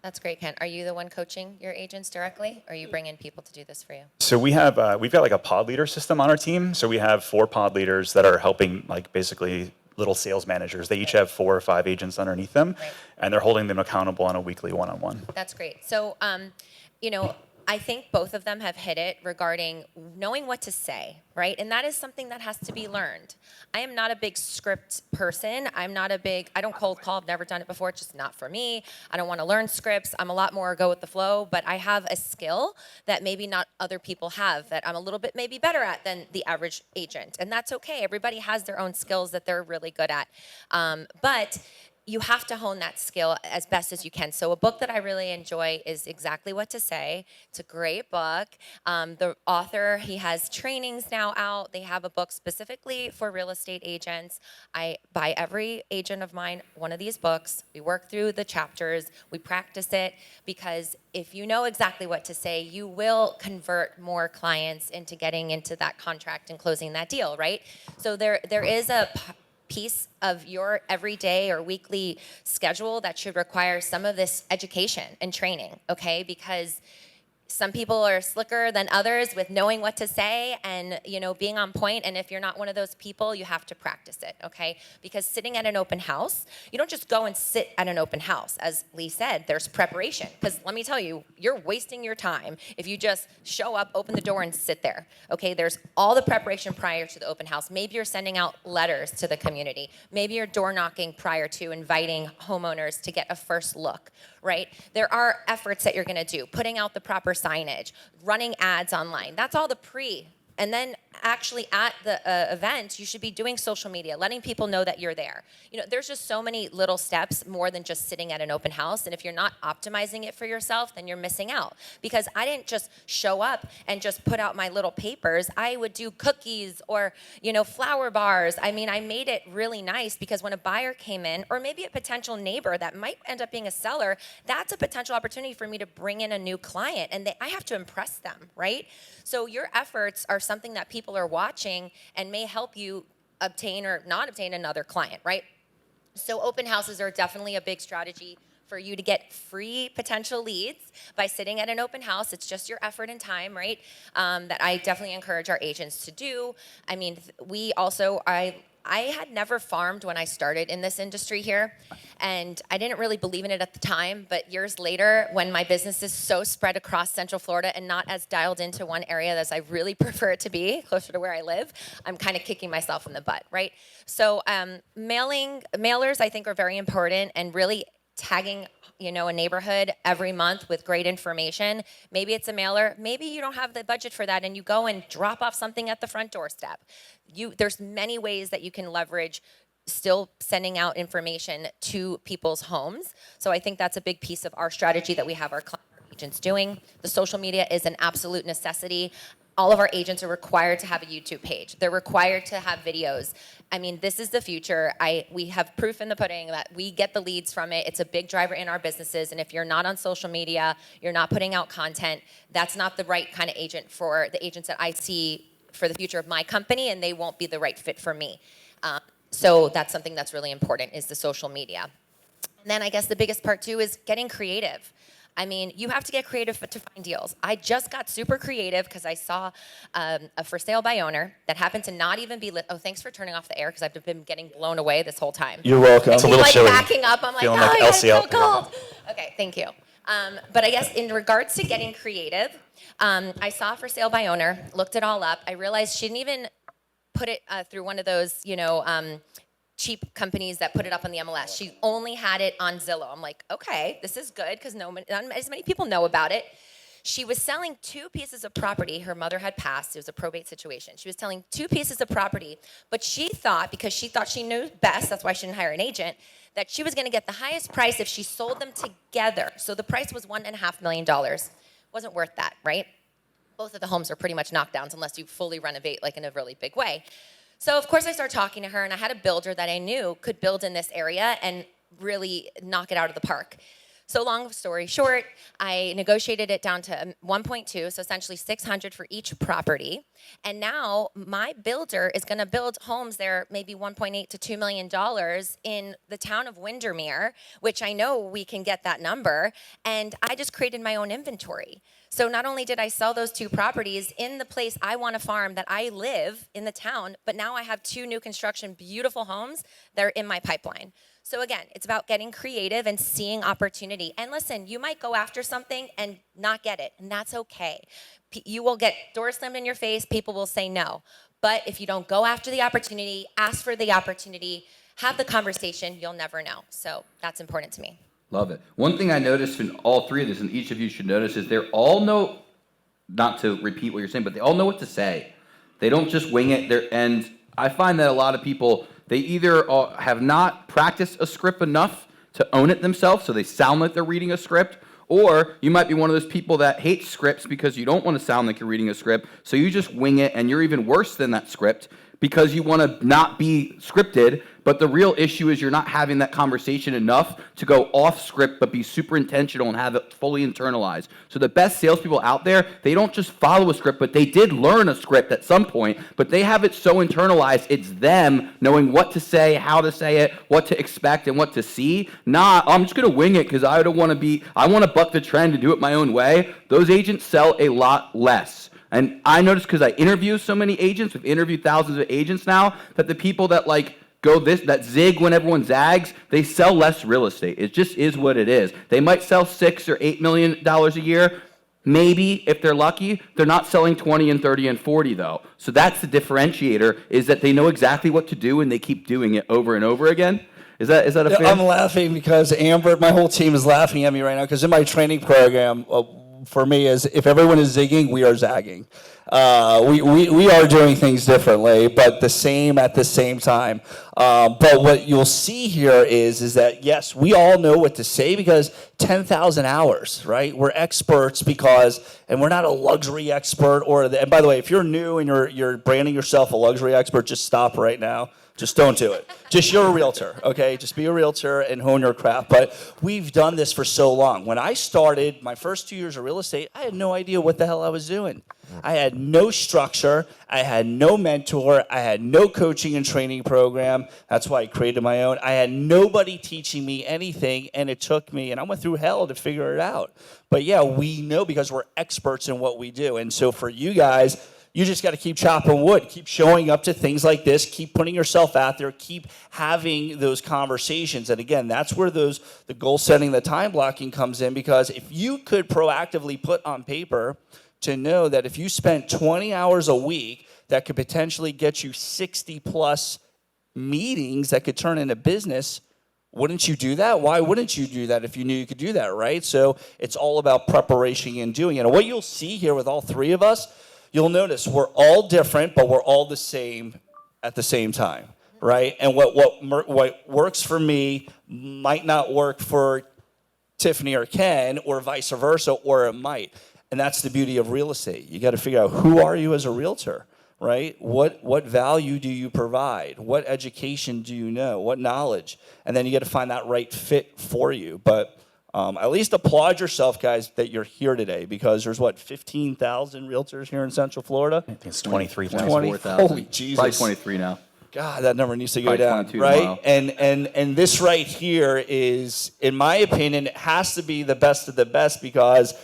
That's great, Ken. Are you the one coaching your agents directly, or are you bringing people to do this for you? So we've got like a pod leader system on our team. So we have 4 pod leaders that are helping, like basically little sales managers. They each have 4 or 5 agents underneath them, and they're holding them accountable on a weekly one-on-one. That's great. So, you know, I think both of them have hit it regarding knowing what to say, right? And that is something that has to be learned. I am not a big script person. I don't cold call. I've never done it before. It's just not for me. I don't want to learn scripts. I'm a lot more go with the flow, but I have a skill that maybe not other people have that I'm a little bit maybe better at than the average agent. And that's okay. Everybody has their own skills that they're really good at. But you have to hone that skill as best as you can. So a book that I really enjoy is Exactly What to Say. It's a great book. The author, he has trainings now out. They have a book specifically for real estate agents. I buy every agent of mine one of these books. We work through the chapters. We practice it, because if you know exactly what to say, you will convert more clients into getting into that contract and closing that deal, right? So there is a piece of your everyday or weekly schedule that should require some of this education and training, okay? Because some people are slicker than others with knowing what to say and, you know, being on point. And if you're not one of those people, you have to practice it, okay? Because sitting at an open house, you don't just go and sit at an open house. As Lee said, there's preparation. Because let me tell you, you're wasting your time if you just show up, open the door, and sit there, okay? There's all the preparation prior to the open house. Maybe you're sending out letters to the community. Maybe you're door knocking prior to inviting homeowners to get a first look, right? There are efforts that you're gonna do, putting out the proper signage, running ads online. That's all the pre. And then actually at the event, you should be doing social media, letting people know that you're there. You know, there's just so many little steps more than just sitting at an open house. And if you're not optimizing it for yourself, then you're missing out. Because I didn't just show up and just put out my little papers. I would do cookies or, you know, flower bars. I mean, I made it really nice because when a buyer came in, or maybe a potential neighbor that might end up being a seller, that's a potential opportunity for me to bring in a new client. And I have to impress them, right? So your efforts are something that people are watching and may help you obtain or not obtain another client, right? So open houses are definitely a big strategy for you to get free potential leads by sitting at an open house. It's just your effort and time, right? That I definitely encourage our agents to do. I mean, I had never farmed when I started in this industry here, and I didn't really believe in it at the time, but years later, when my business is so spread across Central Florida and not as dialed into one area as I really prefer it to be, closer to where I live, I'm kind of kicking myself in the butt, right? So mailers, I think, are very important, and really tagging, you know, a neighborhood every month with great information. Maybe it's a mailer. Maybe you don't have the budget for that and you go and drop off something at the front doorstep. There's many ways that you can leverage still sending out information to people's homes. So I think that's a big piece of our strategy that we have our agents doing. The social media is an absolute necessity. All of our agents are required to have a YouTube page. They're required to have videos. I mean, this is the future. We have proof in the pudding that we get the leads from it. It's a big driver in our businesses. And if you're not on social media, you're not putting out content, that's not the right kind of agent for the agents that I see for the future of my company, and they won't be the right fit for me. So that's something that's really important, is the social media. And then I guess the biggest part too is getting creative. I mean, you have to get creative to find deals. I just got super creative because I saw a for sale by owner that happened to not even be lit. Oh, thanks for turning off the air because I've been getting blown away this whole time. You're welcome. It's a little chilly. Backing up. I'm like, Feeling oh, like yeah, it's so LCL. cold. Okay, thank you. But I guess in regards to getting creative, I saw for sale by owner, looked it all up. I realized she didn't even put it through one of those, you know, cheap companies that put it up on the MLS. She only had it on Zillow. I'm like, okay, this is good because not as many people know about it. She was selling 2 pieces of property. Her mother had passed. It was a probate situation. She was selling 2 pieces of property, but she thought, because she thought she knew best, that's why she didn't hire an agent, that she was going to get the highest price if she sold them together. So the price was $1.5 million. Wasn't worth that, right? Both of the homes are pretty much knockdowns unless you fully renovate like in a really big way. So, of course, I started talking to her, and I had a builder that I knew could build in this area and really knock it out of the park. So long story short, I negotiated it down to 1.2, so essentially 600 for each property. And now my builder is going to build homes there, maybe 1.8 to $2 million in the town of Windermere, which I know we can get that number. And I just created my own inventory. So not only did I sell those 2 properties in the place I want to farm that I live in the town, but now I have 2 new construction, beautiful homes that are in my pipeline. So again, it's about getting creative and seeing opportunity. And listen, you might go after something and not get it, and that's okay. You will get doors slammed in your face, people will say no. But if you don't go after the opportunity, ask for the opportunity, have the conversation, you'll never know. So that's important to me. Love it. One thing I noticed in all 3 of this, and each of you should notice, is they all know, not to repeat what you're saying, but they all know what to say. They don't just wing it. And I find that a lot of people, they either have not practiced a script enough to own it themselves, so they sound like they're reading a script, or you might be one of those people that hates scripts because you don't want to sound like you're reading a script, so you just wing it, and you're even worse than that script because you want to not be scripted, but the real issue is you're not having that conversation enough to go off script but be super intentional and have it fully internalized. So the best salespeople out there, they don't just follow a script, but they did learn a script at some point, but they have it so internalized, it's them knowing what to say, how to say it, what to expect, and what to see. Not, I'm just going to wing it because I want to buck the trend and do it my own way. Those agents sell a lot less. And I noticed because I interview so many agents, we've interviewed thousands of agents now, that the people that that zig when everyone zags, they sell less real estate. It just is what it is. They might sell $6 or $8 million a year. Maybe, if they're lucky, they're not selling 20 and 30 and 40 though. So that's the differentiator, is that they know exactly what to do and they keep doing it over and over again. Is that a fair? I'm laughing because Amber, my whole team is laughing at me right now because in my training program, for me is if everyone is zigging, we are zagging. We are doing things differently, but the same at the same time. But what you'll see here is that, yes, we all know what to say because 10,000 hours, right? We're experts and we're not a luxury expert. And by the way, if you're new and you're branding yourself a luxury expert, just stop right now. Just don't do it. Just you're a realtor, okay? Just be a realtor and hone your craft. But we've done this for so long. When I started my first 2 years of real estate, I had no idea what the hell I was doing. I had no structure. I had no mentor. I had no coaching and training program. That's why I created my own. I had nobody teaching me anything, and it took me, and I went through hell to figure it out. But yeah, we know because we're experts in what we do. And so for you guys, you just got to keep chopping wood, keep showing up to things like this, keep putting yourself out there, keep having those conversations. And again, that's where the goal setting, the time blocking comes in, because if you could proactively put on paper to know that if you spent 20 hours a week, that could potentially get you 60 plus meetings that could turn into business, wouldn't you do that? Why wouldn't you do that if you knew you could do that, right? So it's all about preparation and doing it. And what you'll see here with all 3 of us, you'll notice we're all different, but we're all the same at the same time, right? And what works for me might not work for Tiffany or Ken, or vice versa, or it might. And that's the beauty of real estate. You got to figure out, who are you as a realtor, right? What value do you provide? What education do you know? What knowledge? And then you got to find that right fit for you. But at least applaud yourself, guys, that you're here today, because there's 15,000 realtors here in Central Florida? I think it's 23,000. 24,000. Holy Jesus. Probably 23 now. God, that number needs to go Probably down, 22 right? tomorrow. And this right here is, in my opinion, it has to be the best of the best, because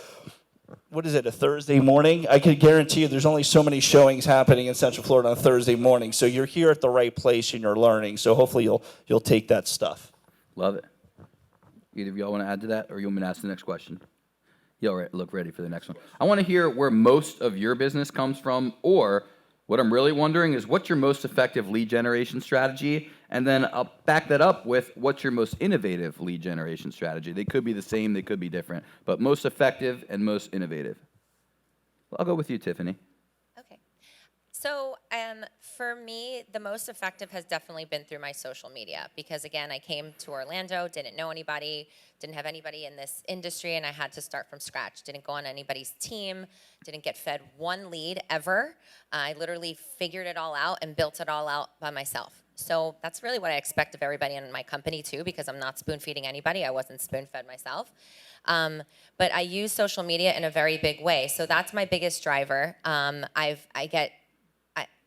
what is it, a Thursday morning? I can guarantee you there's only so many showings happening in Central Florida on a Thursday morning. So you're here at the right place and you're learning. So hopefully you'll take that stuff. Love it. Either of y'all want to add to that, or you want me to ask the next question? Y'all look ready for the next one. I want to hear where most of your business comes from, or what I'm really wondering is, what's your most effective lead generation strategy? And then I'll back that up with, what's your most innovative lead generation strategy? They could be the same, they could be different, but most effective and most innovative. Well, I'll go with you, Tiffany. Okay. So for me, the most effective has definitely been through my social media, because again, I came to Orlando, didn't know anybody, didn't have anybody in this industry, and I had to start from scratch. Didn't go on anybody's team, didn't get fed one lead ever. I literally figured it all out and built it all out by myself. So that's really what I expect of everybody in my company too, because I'm not spoon feeding anybody. I wasn't spoon fed myself. But I use social media in a very big way. So that's my biggest driver.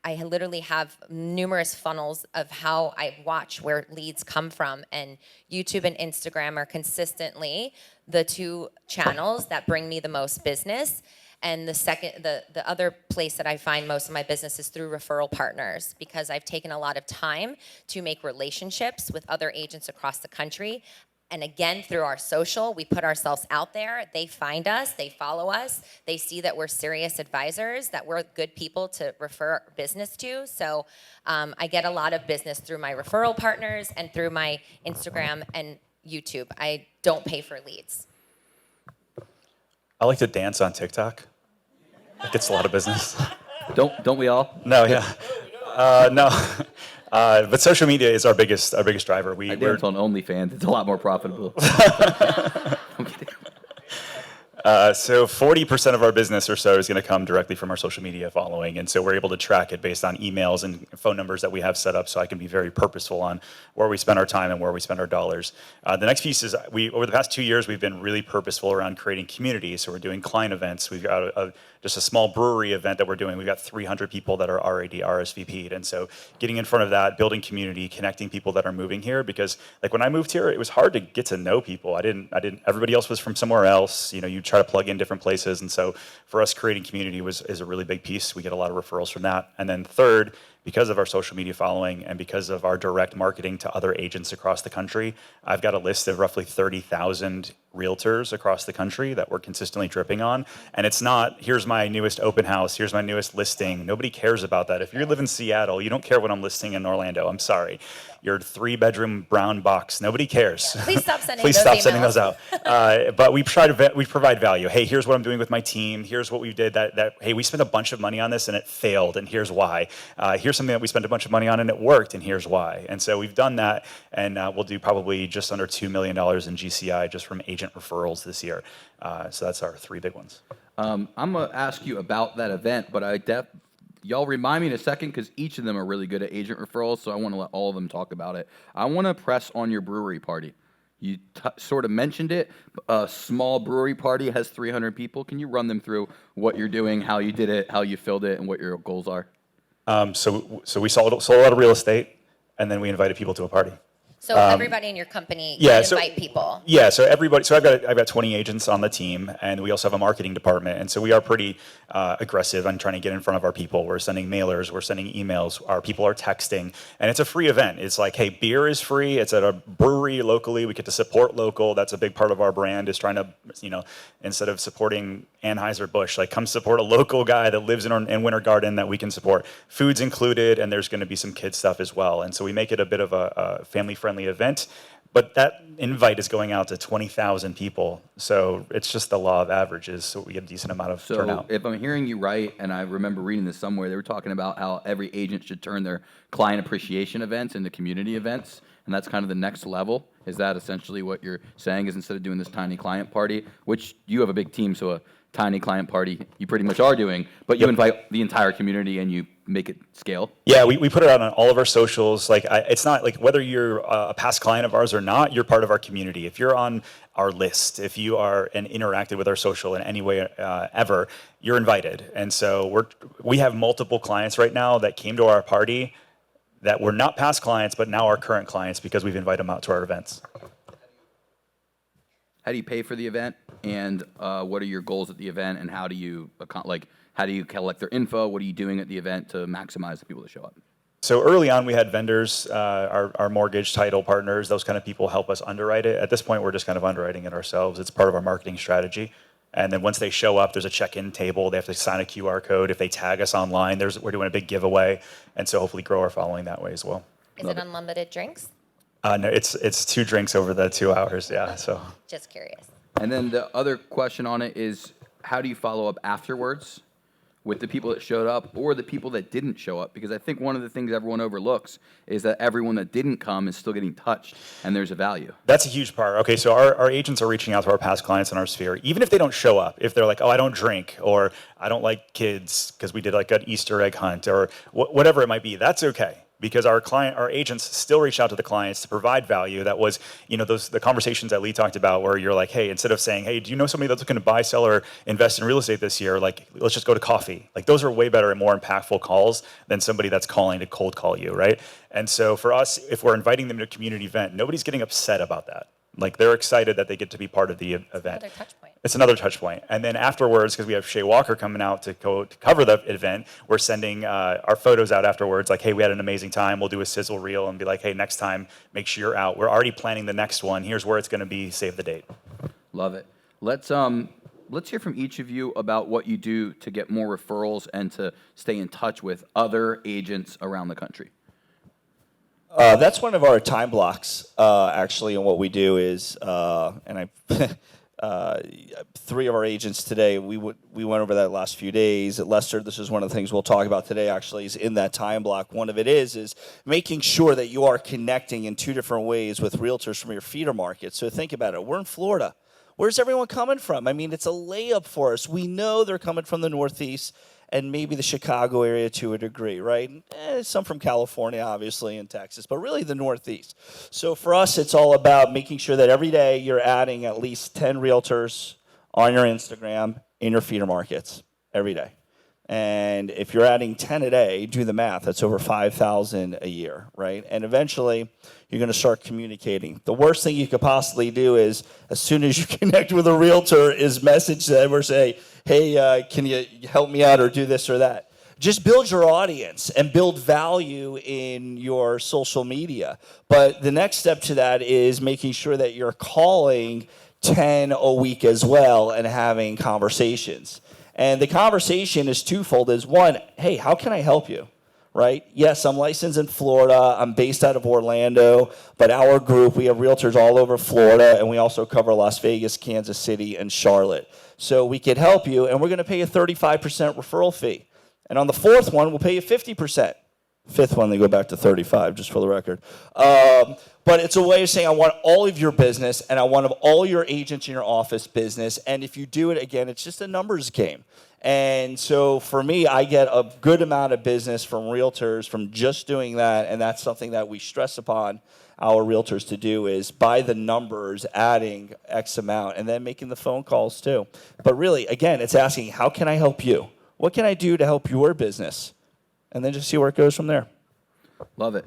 I literally have numerous funnels of how I watch where leads come from, and YouTube and Instagram are consistently the two channels that bring me the most business. And the other place that I find most of my business is through referral partners, because I've taken a lot of time to make relationships with other agents across the country. And again, through our social, we put ourselves out there. They find us, they follow us, they see that we're serious advisors, that we're good people to refer business to. So I get a lot of business through my referral partners and through my Instagram and YouTube. I don't pay for leads. I like to dance on TikTok. That gets a lot of business. Don't we all? No, yeah. No. But social media is our biggest driver. I dance on OnlyFans. It's a lot more profitable. I'm kidding. So 40% of our business or so is going to come directly from our social media following. And so we're able to track it based on emails and phone numbers that we have set up, so I can be very purposeful on where we spend our time and where we spend our dollars. The next piece is over the past 2 years, we've been really purposeful around creating community. So we're doing client events. We've got just a small brewery event that we're doing. We've got 300 people that are already RSVP'd. And so getting in front of that, building community, connecting people that are moving here, because like when I moved here, it was hard to get to know people. Everybody else was from somewhere else. You try to plug in different places. And so for us, creating community is a really big piece. We get a lot of referrals from that. And then third, because of our social media following and because of our direct marketing to other agents across the country, I've got a list of roughly 30,000 realtors across the country that we're consistently dripping on. And it's not, here's my newest open house, here's my newest listing. Nobody cares about that. If you live in Seattle, you don't care what I'm listing in Orlando. I'm sorry. Your 3-bedroom brown box, nobody cares. Please stop sending Please those stop emails. sending those out. But we provide value. Hey, here's what I'm doing with my team. Here's what we did. Hey, we spent a bunch of money on this and it failed, and here's why. Here's something that we spent a bunch of money on and it worked, and here's why. And so we've done that, and we'll do probably just under $2 million in GCI just from agent referrals this year. So that's our 3 big ones. I'm going to ask you about that event, but y'all remind me in a second, because each of them are really good at agent referrals, so I want to let all of them talk about it. I want to press on your brewery party. You sort of mentioned it. A small brewery party has 300 people. Can you run them through what you're doing, how you did it, how you filled it, and what your goals are? So we sold a lot of real estate, and then we invited people to a party. So everybody in your company, yeah, you invite people. Yeah, so everybody. So I've got 20 agents on the team, and we also have a marketing department, and so we are pretty aggressive on trying to get in front of our people. We're sending mailers, we're sending emails. Our people are texting, and it's a free event. It's like, hey, beer is free. It's at a brewery locally. We get to support local. That's a big part of our brand. Is trying to, instead of supporting Anheuser-Busch, like come support a local guy that lives in Winter Garden that we can support. Food's included, and there's going to be some kid stuff as well. And so we make it a bit of a family-friendly event, but that invite is going out to 20,000 people. So it's just the law of averages. So we get a decent amount of turnout. If I'm hearing you right, and I remember reading this somewhere, they were talking about how every agent should turn their client appreciation events into community events, and that's kind of the next level. Is that essentially what you're saying? Is instead of doing this tiny client party, which you have a big team, so a tiny client party you pretty much are doing, but you invite the entire community and you make it scale? Yeah, we put it out on all of our socials. It's not like whether you're a past client of ours or not, you're part of our community. If you're on our list, if you are and interacted with our social in any way ever, you're invited. And so we have multiple clients right now that came to our party that were not past clients, but now are current clients because we've invited them out to our events. How do you pay for the event, and what are your goals at the event, and how do you collect their info? What are you doing at the event to maximize the people that show up? So early on, we had vendors, our mortgage title partners, those kind of people help us underwrite it. At this point, we're just kind of underwriting it ourselves. It's part of our marketing strategy. And then once they show up, there's a check-in table. They have to sign a QR code. If they tag us online, we're doing a big giveaway, and so hopefully grow our following that way as well. Is it unlimited drinks? No, it's 2 drinks over the 2 hours. Yeah, so. Just curious. And then the other question on it is, how do you follow up afterwards with the people that showed up or the people that didn't show up? Because I think one of the things everyone overlooks is that everyone that didn't come is still getting touched, and there's a value. That's a huge part. Okay, so our agents are reaching out to our past clients in our sphere, even if they don't show up. If they're like, oh, I don't drink, or I don't like kids because we did like an Easter egg hunt, or whatever it might be, that's okay. because our agents still reach out to the clients to provide value. That was, the conversations that Lee talked about where you're like, hey, instead of saying, hey, do you know somebody that's looking to buy, sell, or invest in real estate this year? Like, let's just go to coffee. Like, those are way better and more impactful calls than somebody that's calling to cold call you, right? And so for us, if we're inviting them to a community event, nobody's getting upset about that. Like, they're excited that they get to be part of the event. It's another touch point. And then afterwards, because we have Shay Walker coming out to cover the event, we're sending our photos out afterwards, like, hey, we had an amazing time. We'll do a sizzle reel and be like, hey, next time, make sure you're out. We're already planning the next one. Here's where it's going to be. Save the date. Love it. Let's hear from each of you about what you do to get more referrals and to stay in touch with other agents around the country. That's one of our time blocks, actually, and what we do is, and three of our agents today, we went over that last few days. At Lester, this is one of the things we'll talk about today, actually, is in that time block. One of it is making sure that you are connecting in two different ways with realtors from your feeder market. So think about it. We're in Florida. Where's everyone coming from? I mean, it's a layup for us. We know they're coming from the Northeast and maybe the Chicago area to a degree, right? Some from California, obviously, and Texas, but really the Northeast. So for us, it's all about making sure that every day you're adding at least 10 realtors on your Instagram in your feeder markets every day. And if you're adding 10 a day, do the math, that's over 5,000 a year, right? And eventually, you're going to start communicating. The worst thing you could possibly do is, as soon as you connect with a realtor, is message them or say, hey, can you help me out or do this or that? Just build your audience and build value in your social media. But the next step to that is making sure that you're calling 10 a week as well and having conversations. And the conversation is twofold. Is one, hey, how can I help you? Right? Yes, I'm licensed in Florida. I'm based out of Orlando. But our group, we have realtors all over Florida, and we also cover Las Vegas, Kansas City, and Charlotte. So we could help you, and we're going to pay a 35% referral fee. And on the fourth one, we'll pay you 50%. Fifth one, they go back to 35, just for the record. But it's a way of saying I want all of your business, and I want all your agents in your office business. And if you do it, again, it's just a numbers game. And so for me, I get a good amount of business from realtors from just doing that, and that's something that we stress upon our realtors to do is by the numbers, adding X amount, and then making the phone calls too. But really, again, it's asking, how can I help you? What can I do to help your business? And then just see where it goes from there. Love it.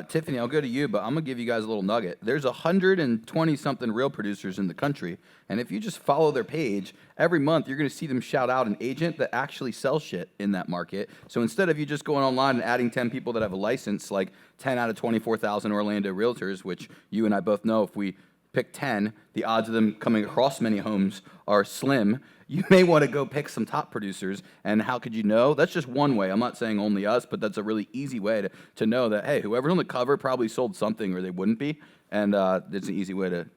Tiffany, I'll go to you, but I'm going to give you guys a little nugget. There's 120-something real producers in the country, and if you just follow their page, every month you're going to see them shout out an agent that actually sells shit in that market. So instead of you just going online and adding 10 people that have a license, like 10 out of 24,000 Orlando realtors, which you and I both know if we pick 10, the odds of them coming across many homes are slim. You may want to go pick some top producers, and how could you know? That's just one way. I'm not saying only us, but that's a really easy way to know that, hey, whoever's on the cover probably sold something or they wouldn't be, and it's an easy way to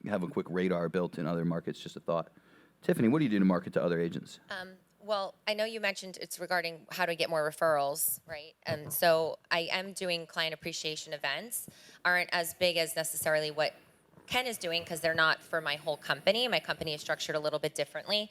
have a quick radar built in other markets, just a thought. Tiffany, what do you do to market to other agents? Well, I know you mentioned it's regarding how to get more referrals, right? And so I am doing client appreciation events. Aren't as big as necessarily what Ken is doing because they're not for my whole company. My company is structured a little bit differently.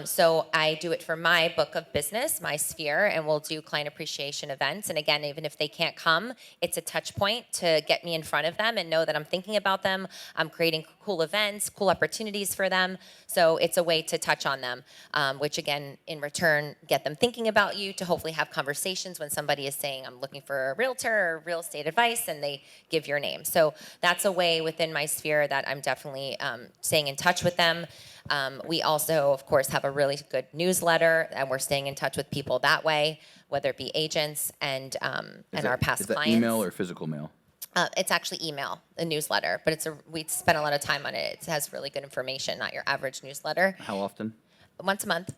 So I do it for my book of business, my sphere, and we'll do client appreciation events. And again, even if they can't come, it's a touch point to get me in front of them and know that I'm thinking about them. I'm creating cool events, cool opportunities for them. So it's a way to touch on them, which again, in return, get them thinking about you to hopefully have conversations when somebody is saying, I'm looking for a realtor or real estate advice, and they give your name. So that's a way within my sphere that I'm definitely staying in touch with them. We also, of course, have a really good newsletter, and we're staying in touch with people that way, whether it be agents and our past clients. Is that email or physical mail? It's actually email, a newsletter, but we spent a lot of time on it. It has really good information, not your average newsletter. How often? Once a month.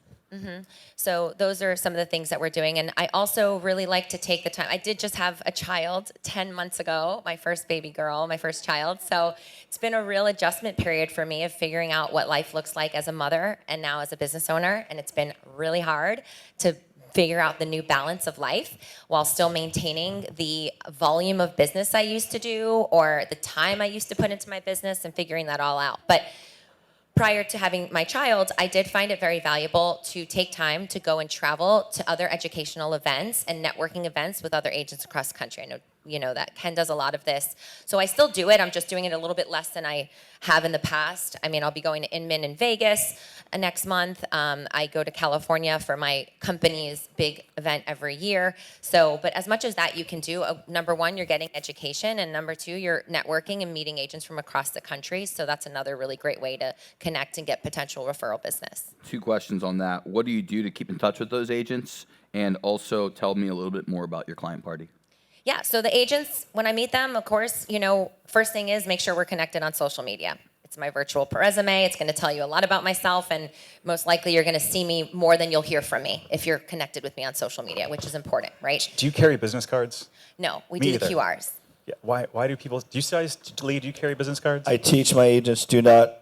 So those are some of the things that we're doing. And I also really like to take the time. I did just have a child 10 months ago, my first baby girl, my first child. So it's been a real adjustment period for me of figuring out what life looks like as a mother and now as a business owner. And it's been really hard to figure out the new balance of life while still maintaining the volume of business I used to do or the time I used to put into my business and figuring that all out. But prior to having my child, I did find it very valuable to take time to go and travel to other educational events and networking events with other agents across the country. I know you know that Ken does a lot of this. So I still do it. I'm just doing it a little bit less than I have in the past. I mean, I'll be going to Inman in Vegas next month. I go to California for my company's big event every year. So, but as much as that you can do, number one, you're getting education, and number two, you're networking and meeting agents from across the country. So that's another really great way to connect and get potential referral business. 2 questions on that. What do you do to keep in touch with those agents? And also tell me a little bit more about your client party. Yeah, so the agents, when I meet them, of course, you know, first thing is make sure we're connected on social media. It's my virtual resume. It's going to tell you a lot about myself, and most likely you're going to see me more than you'll hear from me if you're connected with me on social media, which is important, right? Do you carry business cards? No, we Me do the either. QRs. Yeah. Why do people? Do you guys, Lee? Do you carry business cards? I teach my agents do not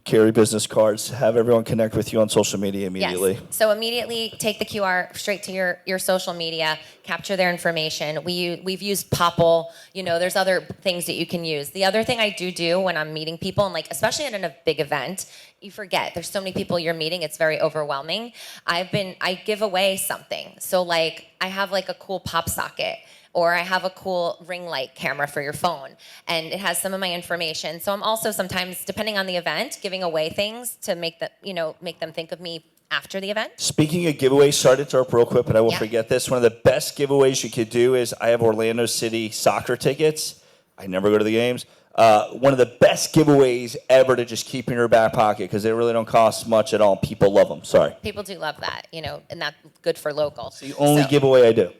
carry business cards. Have everyone connect with you on social media immediately. Yes. So immediately take the QR straight to your social media, capture their information. We've used Popple. You know, there's other things that you can use. The other thing I do when I'm meeting people, and like especially at a big event, you forget there's so many people you're meeting. It's very overwhelming. I give away something. So like I have like a cool pop socket, or I have a cool ring light camera for your phone, and it has some of my information. So I'm also sometimes, depending on the event, giving away things to make them think of me after the event. Speaking of giveaways, sorry to interrupt real quick, but I won't Yeah. forget this. One of the best giveaways you could do is I have Orlando City soccer tickets. I never go to the games. One of the best giveaways ever to just keep in your back pocket because they really don't cost much at all. People love them. Sorry. People do love that, you know, and that's good for local. It's the only giveaway I do.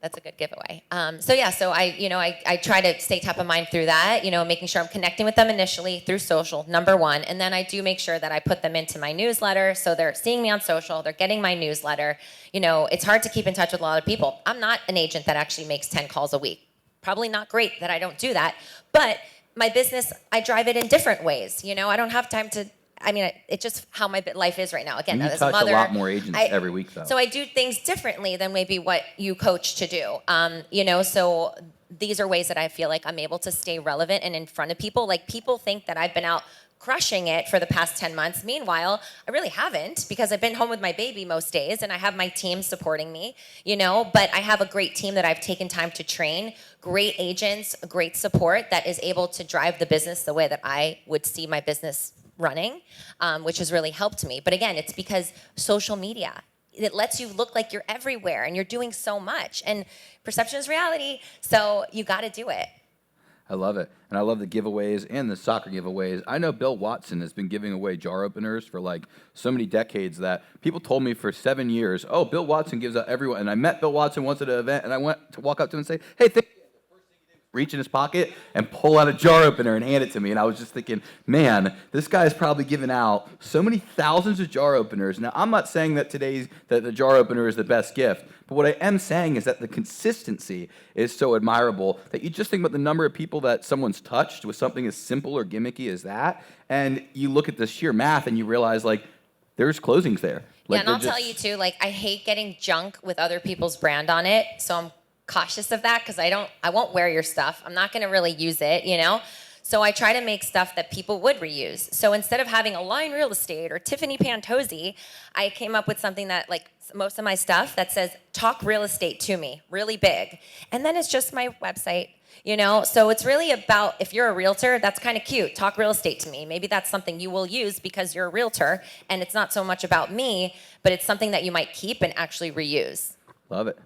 That's a good giveaway. So I try to stay top of mind through that, you know, making sure I'm connecting with them initially through social, number one. And then I do make sure that I put them into my newsletter. So they're seeing me on social, they're getting my newsletter. You know, it's hard to keep in touch with a lot of people. I'm not an agent that actually makes 10 calls a week. Probably not great that I don't do that. But my business, I drive it in different ways. You know, I don't have time to, I mean, it's just how my life is right now. Again, You as a touch mother, a lot more agents every week, though. So I do things differently than maybe what you coach to do. You know, so these are ways that I feel like I'm able to stay relevant and in front of people. Like people think that I've been out crushing it for the past 10 months. Meanwhile, I really haven't because I've been home with my baby most days and I have my team supporting me, you know, but I have a great team that I've taken time to train, great agents, great support that is able to drive the business the way that I would see my business running, which has really helped me. But again, it's because social media, it lets you look like you're everywhere and you're doing so much. And perception is reality, so you got to do it. I love it. And I love the giveaways and the soccer giveaways. I know Bill Watson has been giving away jar openers for like so many decades that people told me for 7 years, oh, Bill Watson gives out everyone. And I met Bill Watson once at an event and I went to walk up to him and say, hey, thank you. Reach in his pocket and pull out a jar opener and hand it to me. And I was just thinking, man, this guy's probably given out so many thousands of jar openers. Now, I'm not saying that that the jar opener is the best gift, but what I am saying is that the consistency is so admirable that you just think about the number of people that someone's touched with something as simple or gimmicky as that, and you look at the sheer math and you realize, like, there's closings there. Like, Yeah, and I'll tell you too, like I hate getting junk with other people's brand on it, so I'm cautious of that because I won't wear your stuff. I'm not going to really use it, you know? So I try to make stuff that people would reuse. So instead of having Align Real Estate or Tiffany Pantozzi, I came up with something that like most of my stuff that says talk real estate to me, really big. And then it's just my website, you know? So it's really about, if you're a realtor, that's kind of cute. Talk real estate to me. Maybe that's something you will use because you're a realtor and it's not so much about me, but it's something that you might keep and actually reuse. Love it.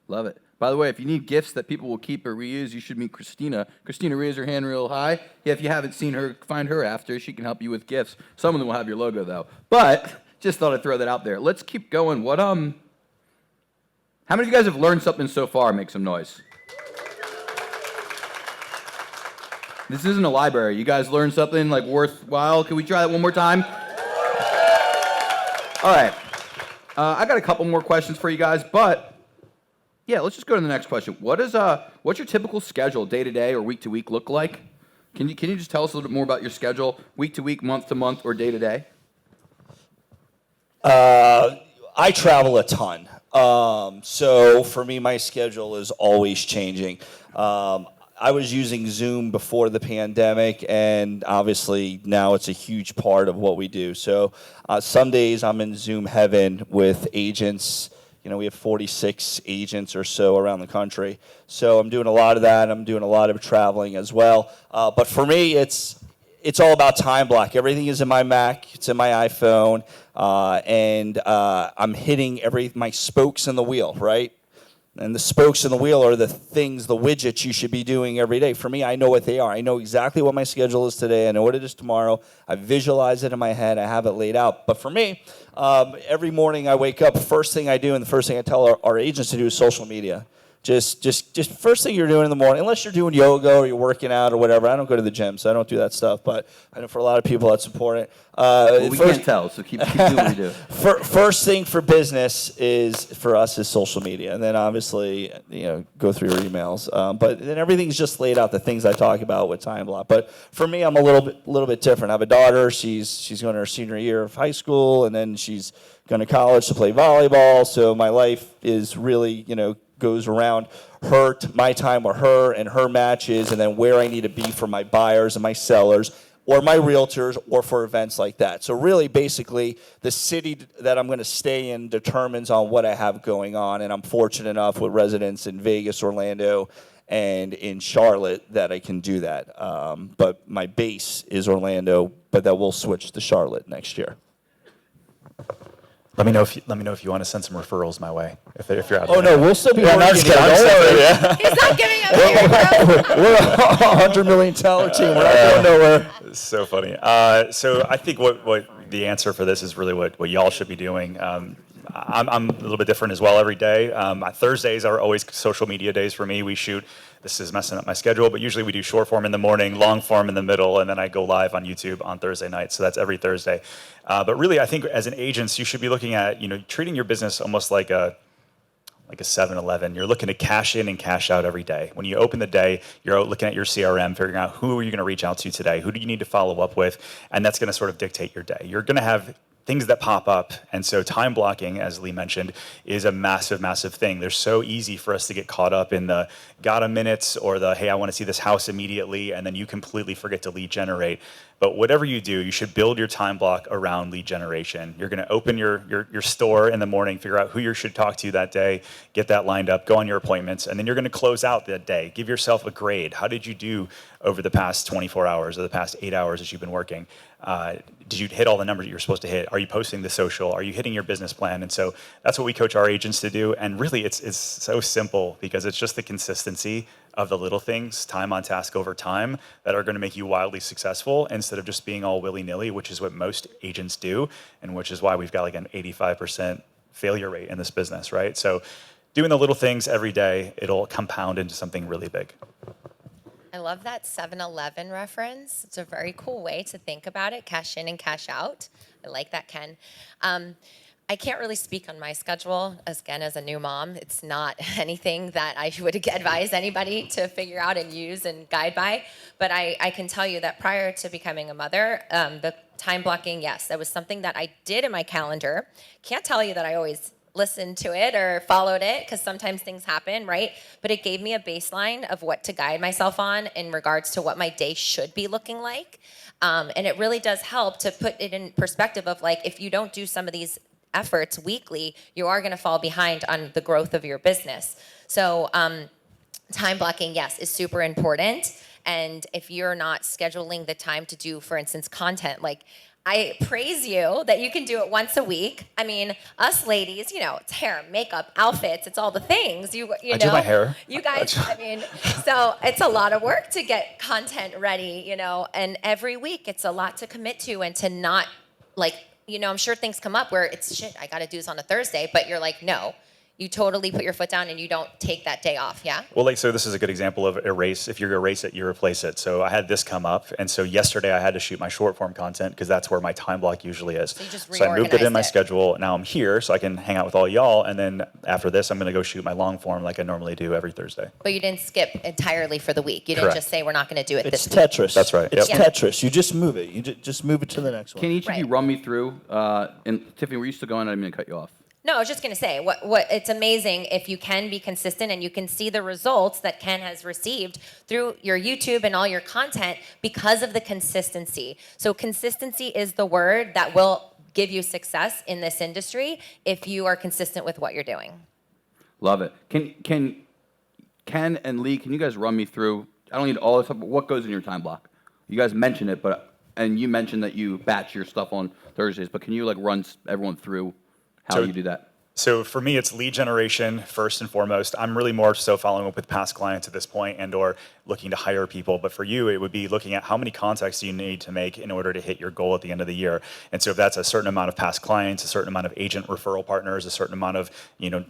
Love it. By the way, if you need gifts that people will keep or reuse, you should meet Christina. Christina, raise her hand real high. Yeah, if you haven't seen her, find her after. She can help you with gifts. Some of them will have your logo, though. But just thought I'd throw that out there. Let's keep going. How many of you guys have learned something so far? Make some noise. This isn't a library. You guys learned something like worthwhile? Can we try that one more time? All right. I got a couple more questions for you guys, but yeah, let's just go to the next question. What's your typical schedule, day to day or week to week, look like? Can you just tell us a little bit more about your schedule, week to week, month to month, or day to day? I travel a ton, so for me, my schedule is always changing. I was using Zoom before the pandemic, and obviously now it's a huge part of what we do. So some days I'm in Zoom heaven with agents. You know, we have 46 agents or so around the country. So I'm doing a lot of that. I'm doing a lot of traveling as well. But for me, it's all about time block. Everything is in my Mac. It's in my iPhone. And I'm hitting my spokes in the wheel, right? And the spokes in the wheel are the things, the widgets you should be doing every day. For me, I know what they are. I know exactly what my schedule is today. I know what it is tomorrow. I visualize it in my head. I have it laid out. But for me, every morning I wake up, first thing I do and the first thing I tell our agents to do is social media. Just first thing you're doing in the morning, unless you're doing yoga or you're working out or whatever. I don't go to the gym, so I don't do that stuff. But I know for a lot of people that's important. Well, we can't tell, so keep doing what you do. First thing for business for us is social media, and then obviously go through your emails. But then everything's just laid out, the things I talk about with time block. But for me, I'm a little bit different. I have a daughter. She's going to her senior year of high school, and then she's going to college to play volleyball. So my life is really goes around my time with her and her matches, and then where I need to be for my buyers and my sellers or my realtors or for events like that. So really, basically, the city that I'm going to stay in determines on what I have going on, and I'm fortunate enough with residents in Vegas, Orlando, and in Charlotte that I can do that. But my base is Orlando, but that will switch to Charlotte next year. Let me know if you want to send some referrals my way if you're out there. Oh no, we'll still be working. Don't worry. Yeah. He's not giving up. We're a $100 million team. We're not going nowhere. It's so funny. So I think what the answer for this is really what y'all should be doing. I'm a little bit different as well every day. Thursdays are always social media days for me. We shoot. This is messing up my schedule, but usually we do short form in the morning, long form in the middle, and then I go live on YouTube on Thursday night. So that's every Thursday. But really, I think as an agent, you should be looking at treating your business almost like a 7-Eleven. You're looking to cash in and cash out every day. When you open the day, you're looking at your CRM, figuring out who are you going to reach out to today, who do you need to follow up with, and that's going to sort of dictate your day. You're going to have things that pop up. And so time blocking, as Lee mentioned, is a massive, massive thing. They're so easy for us to get caught up in the got a minute or the, hey, I want to see this house immediately, and then you completely forget to lead generate. But whatever you do, you should build your time block around lead generation. You're going to open your store in the morning, figure out who you should talk to that day, get that lined up, go on your appointments, and then you're going to close out that day. Give yourself a grade. How did you do over the past 24 hours or the past 8 hours that you've been working? Did you hit all the numbers that you're supposed to hit? Are you posting the social? Are you hitting your business plan? And so that's what we coach our agents to do. And really, it's so simple because it's just the consistency of the little things, time on task over time, that are going to make you wildly successful instead of just being all willy-nilly, which is what most agents do, and which is why we've got like an 85% failure rate in this business, right? So doing the little things every day, it'll compound into something really big. I love that 7-Eleven reference. It's a very cool way to think about it, cash in and cash out. I like that, Ken. I can't really speak on my schedule, again, as a new mom. It's not anything that I would advise anybody to figure out and use and guide by. But I can tell you that prior to becoming a mother, the time blocking, yes, that was something that I did in my calendar. Can't tell you that I always listened to it or followed it because sometimes things happen, right? But it gave me a baseline of what to guide myself on in regards to what my day should be looking like. And it really does help to put it in perspective of like, if you don't do some of these efforts weekly, you are going to fall behind on the growth of your business. So time blocking, yes, is super important. And if you're not scheduling the time to do, for instance, content, like I praise you that you can do it once a week. I mean, us ladies, it's hair, makeup, outfits, it's all the things. You I do my hair. You guys, I mean, so it's a lot of work to get content ready, and every week it's a lot to commit to and to not like, I'm sure things come up where it's shit, I got to do this on a Thursday, but you're like, no. You totally put your foot down and you don't take that day off, yeah? Well, so this is a good example of erase. If you erase it, you replace it. So I had this come up, and so yesterday I had to shoot my short form content because that's where my time block usually is. So you just So I moved it in my reorganized it. schedule. Now I'm here, so I can hang out with all y'all, and then after this, I'm going to go shoot my long form like I normally do every Thursday. But you didn't skip entirely for the week. You didn't Correct. just say we're not going to do it It's this week. Tetris. That's right. It's Yep. Tetris. You just move it. You just move it to the next one. Can each of you Right. run me through? And Tiffany, were you still going? I didn't mean to cut you off. No, I was just going to say, what it's amazing if you can be consistent and you can see the results that Ken has received through your YouTube and all your content because of the consistency. So consistency is the word that will give you success in this industry if you are consistent with what you're doing. Love it. Can Ken and Lee, can you guys run me through, I don't need all this stuff, but what goes in your time block? You guys mentioned it, and you mentioned that you batch your stuff on Thursdays, but can you run everyone through how you do that? So for me, it's lead generation first and foremost. I'm really more so following up with past clients at this point and or looking to hire people. But for you, it would be looking at how many contacts you need to make in order to hit your goal at the end of the year. And so if that's a certain amount of past clients, a certain amount of agent referral partners, a certain amount of,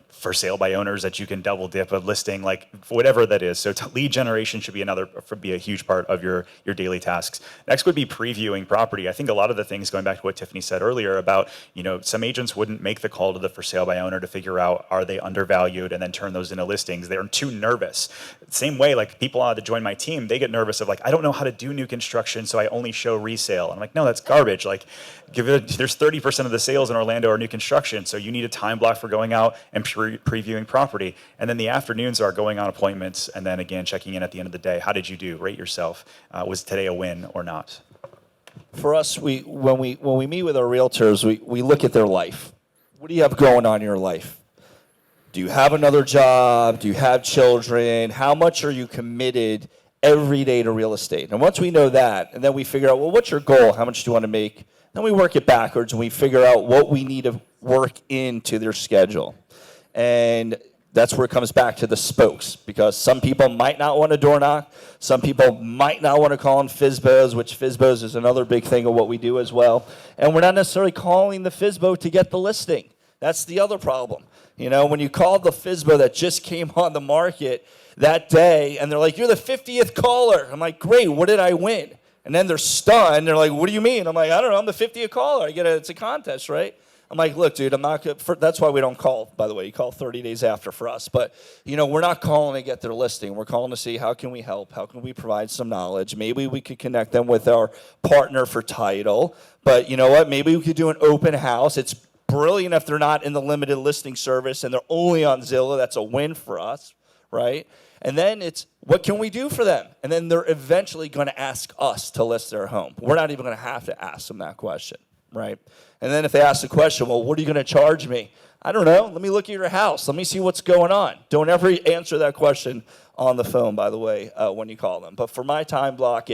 for sale by owners that you can double dip a listing, whatever that is. So lead generation should be a huge part of your daily tasks. Next would be previewing property. I think a lot of the things, going back to what Tiffany said earlier about, some agents wouldn't make the call to the for sale by owner to figure out, are they undervalued, and then turn those into listings. They're too nervous. Same way, people that join my team, they get nervous of I don't know how to do new construction, so I only show resale. And I'm like, no, that's garbage. There's 30% of the sales in Orlando are new construction, so you need a time block for going out and previewing property. And then the afternoons are going on appointments, and then again, checking in at the end of the day. How did you do? Rate yourself. Was today a win or not? For us, when we meet with our realtors, we look at their life. What do you have going on in your life? Do you have another job? Do you have children? How much are you committed every day to real estate? And once we know that, and then we figure out, well, what's your goal? How much do you want to make? Then we work it backwards, and we figure out what we need to work into their schedule. And that's where it comes back to the spokes, because some people might not want to door knock. Some people might not want to call in FSBOs, which FSBOs is another big thing of what we do as well. And we're not necessarily calling the FSBO to get the listing. That's the other problem. When you call the FSBO that just came on the market that day, and they're like, you're the 50th caller. I'm like, great, what did I win? And then they're stunned. They're like, what do you mean? I'm like, I don't know, I'm the 50th caller. It's a contest, right? I'm like, look, dude, I'm not good. That's why we don't call, by the way. You call 30 days after for us. But, we're not calling to get their listing. We're calling to see how can we help? How can we provide some knowledge? Maybe we could connect them with our partner for title. But you know what? Maybe we could do an open house. It's brilliant if they're not in the limited listing service and they're only on Zillow. That's a win for us, right? And then it's, what can we do for them? And then they're eventually going to ask us to list their home. We're not even going to have to ask them that question, right? And then if they ask the question, well, what are you going to charge me? I don't know. Let me look at your house. Let me see what's going on. Don't ever answer that question on the phone, by the way, when you call them. But for my time block,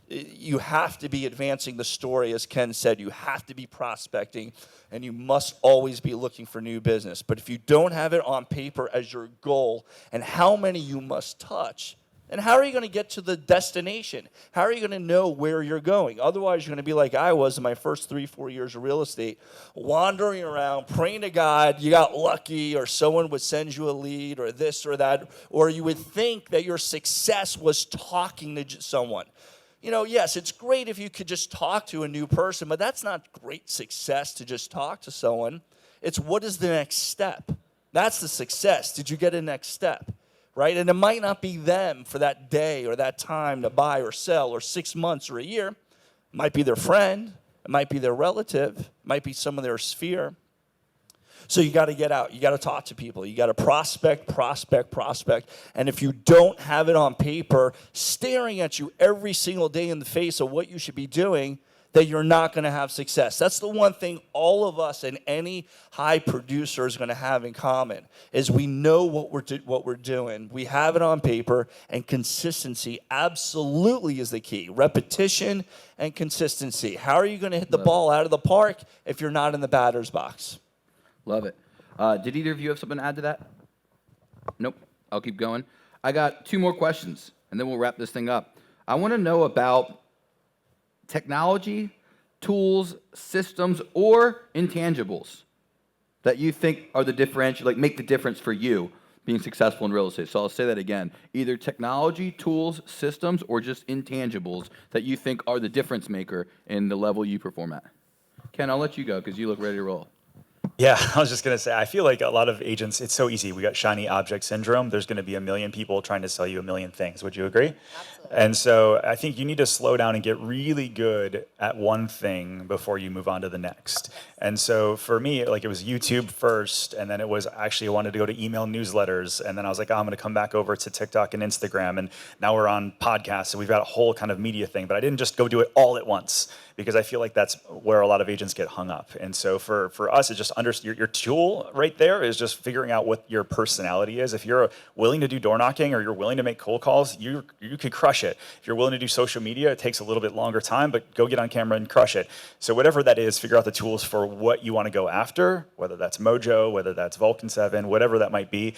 you have to be advancing the story, as Ken said. You have to be prospecting, and you must always be looking for new business. But if you don't have it on paper as your goal and how many you must touch, then how are you going to get to the destination? How are you going to know where you're going? Otherwise, you're going to be like I was in my first 3-4 years of real estate, wandering around, praying to God you got lucky, or someone would send you a lead, or this or that, or you would think that your success was talking to someone. Yes, it's great if you could just talk to a new person, but that's not great success to just talk to someone. It's what is the next step? That's the success. Did you get a next step? Right? And it might not be them for that day or that time to buy or sell, or 6 months or a year. It might be their friend. It might be their relative. It might be some of their sphere. So you got to get out. You got to talk to people. You got to prospect. And if you don't have it on paper, staring at you every single day in the face of what you should be doing, that you're not going to have success. That's the one thing all of us and any high producer is going to have in common, is we know what we're doing. We have it on paper, and consistency absolutely is the key. Repetition and consistency. How are you going to hit the ball out of the park if you're not in the batter's box? Love it. Did either of you have something to add to that? Nope. I'll keep going. I got 2 more questions, and then we'll wrap this thing up. I want to know about technology, tools, systems, or intangibles that you think are the differential, make the difference for you being successful in real estate. So I'll say that again. Either technology, tools, systems, or just intangibles that you think are the difference maker in the level you perform at. Ken, I'll let you go because you look ready to roll. Yeah, I was just going to say, I feel like a lot of agents, it's so easy. We got shiny object syndrome. There's going to be a million people trying to sell you a million things. Would you agree? Absolutely. And so I think you need to slow down and get really good at one thing before you move on to the next. And so for me, like it was YouTube first, and then it was actually I wanted to go to email newsletters, and then I was like, oh, I'm going to come back over to TikTok and Instagram, and now we're on podcasts, so we've got a whole kind of media thing. But I didn't just go do it all at once, because I feel like that's where a lot of agents get hung up. And so for us, it's just your tool right there is just figuring out what your personality is. If you're willing to do door knocking or you're willing to make cold calls, you could crush it. If you're willing to do social media, it takes a little bit longer time, but go get on camera and crush it. So whatever that is, figure out the tools for what you want to go after, whether that's Mojo, whether that's Vulcan 7, whatever that might be,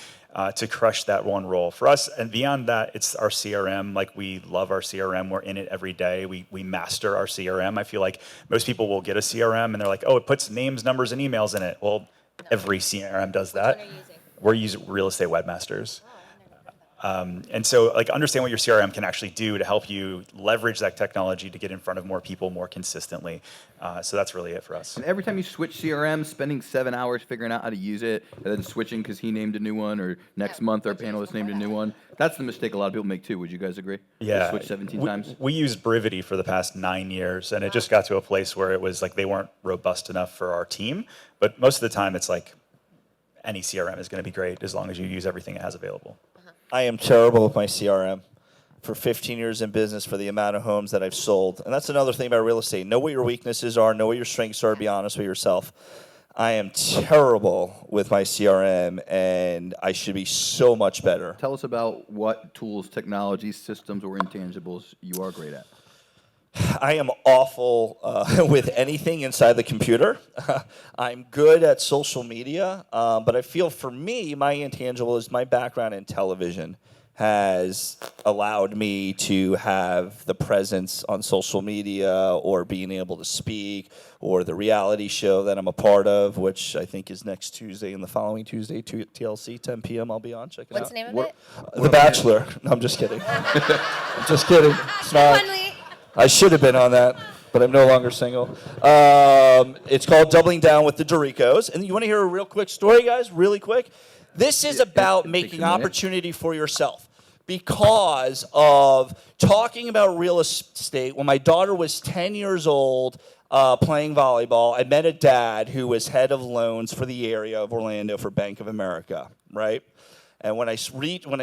to crush that one role. For us, and beyond that, it's our CRM. Like, we love our CRM. We're in it every day. We master our CRM. I feel like most people will get a CRM and they're like, oh, it puts names, numbers, and emails in it. Well, every CRM does that. Which one are you using? We're using Real Estate Webmasters. And so, like, understand what your CRM can actually do to help you leverage that technology to get in front of more people more consistently. So that's really it for us. And every time you switch CRM, spending 7 hours figuring out how to use it, and then switching because he named a new one, or next month our panelist named a new one, that's the mistake a lot of people make too. Would you guys agree? Yeah. They switch 17 times? We used Brivity for the past 9 years, and it just got to a place where it was like they weren't robust enough for our team. But most of the time, it's like any CRM is going to be great as long as you use everything it has available. I am terrible with my CRM. For 15 years in business, for the amount of homes that I've sold. And that's another thing about real estate. Know what your weaknesses are. Know what your strengths are. Be honest with yourself. I am terrible with my CRM, and I should be so much better. Tell us about what tools, technologies, systems, or intangibles you are great at. I am awful with anything inside the computer. I'm good at social media, but I feel for me, my intangible is my background in television has allowed me to have the presence on social media, or being able to speak, or the reality show that I'm a part of, which I think is next Tuesday and the following Tuesday, TLC, 10 p.m. I'll be on. Check it out. What's the name of it? The Bachelor. No, I'm just kidding. I'm just kidding. It's not. I should have been on that, but I'm no longer single. It's called Doubling Down with the Doricos. And you want to hear a real quick story, guys? Really quick? This is about making opportunity for yourself. Because of talking about real estate, when my daughter was 10 years old, playing volleyball, I met a dad who was head of loans for the area of Orlando for Bank of America, right? And when I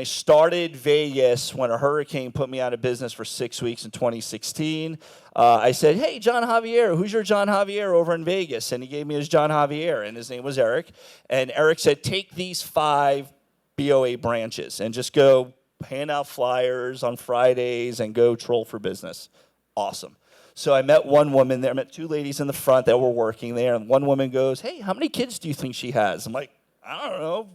started Vegas, when a hurricane put me out of business for 6 weeks in 2016, I said, hey, John Javier, who's your John Javier over in Vegas? And he gave me his John Javier, and his name was Eric. And Eric said, take these 5 BOA branches and just go hand out flyers on Fridays and go troll for business. Awesome. So I met one woman there. I met 2 ladies in the front that were working there. And one woman goes, hey, how many kids do you think she has? I'm like, I don't know,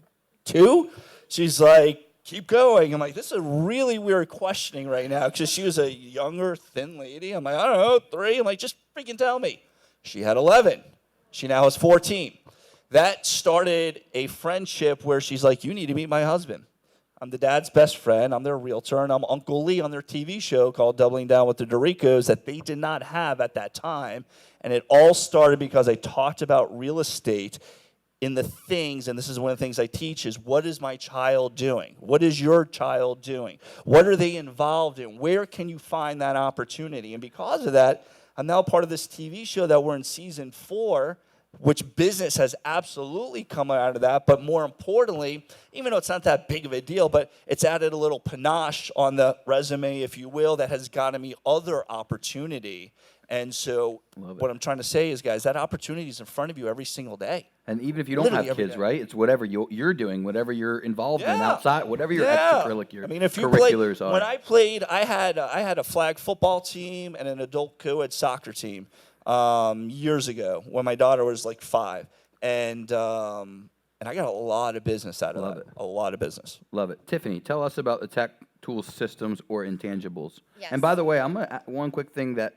2? She's like, keep going. I'm like, this is a really weird questioning right now, because she was a younger, thin lady. I'm like, I don't know, 3. I'm like, just freaking tell me. She had 11. She now has 14. That started a friendship where she's like, you need to meet my husband. I'm the dad's best friend. I'm their realtor, and I'm Uncle Lee on their TV show called Doubling Down with the Doricos that they did not have at that time. And it all started because I talked about real estate in the things, and this is one of the things I teach, is what is my child doing? What is your child doing? What are they involved in? Where can you find that opportunity? And because of that, I'm now part of this TV show that we're in season 4, which business has absolutely come out of that. But more importantly, even though it's not that big of a deal, but it's added a little panache on the resume, if you will, that has gotten me other opportunity. And so what I'm trying to say is, guys, that opportunity is in front of you every single day. And even if you don't have kids, right? It's whatever you're doing, whatever you're involved in outside, whatever your extracurriculars I mean, if you played, when I played, I had a flag football team and an adult co-ed soccer team years ago when my daughter was like 5, and I got a lot of business out of that. A lot of business. Love it. Tiffany, tell us about the tech tools, systems, or intangibles. Yes. And by the way, I'm going to add one quick thing that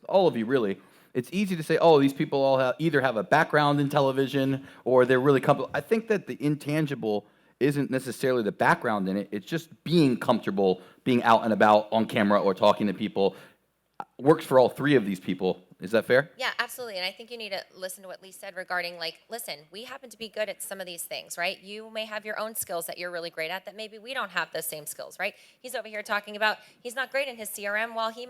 all of you really, it's easy to say, oh, these people all either have a background in television or they're really comfortable. I think that the intangible isn't necessarily the background in it. It's just being comfortable being out and about on camera or talking to people. Works for all 3 of these people Is that fair? Yeah, absolutely. And I think you need to listen to what Lee said regarding, like, listen, we happen to be good at some of these things, right? You may have your own skills that you're really great at that maybe we don't have those same skills, right? He's over here talking about he's not great in his CRM while he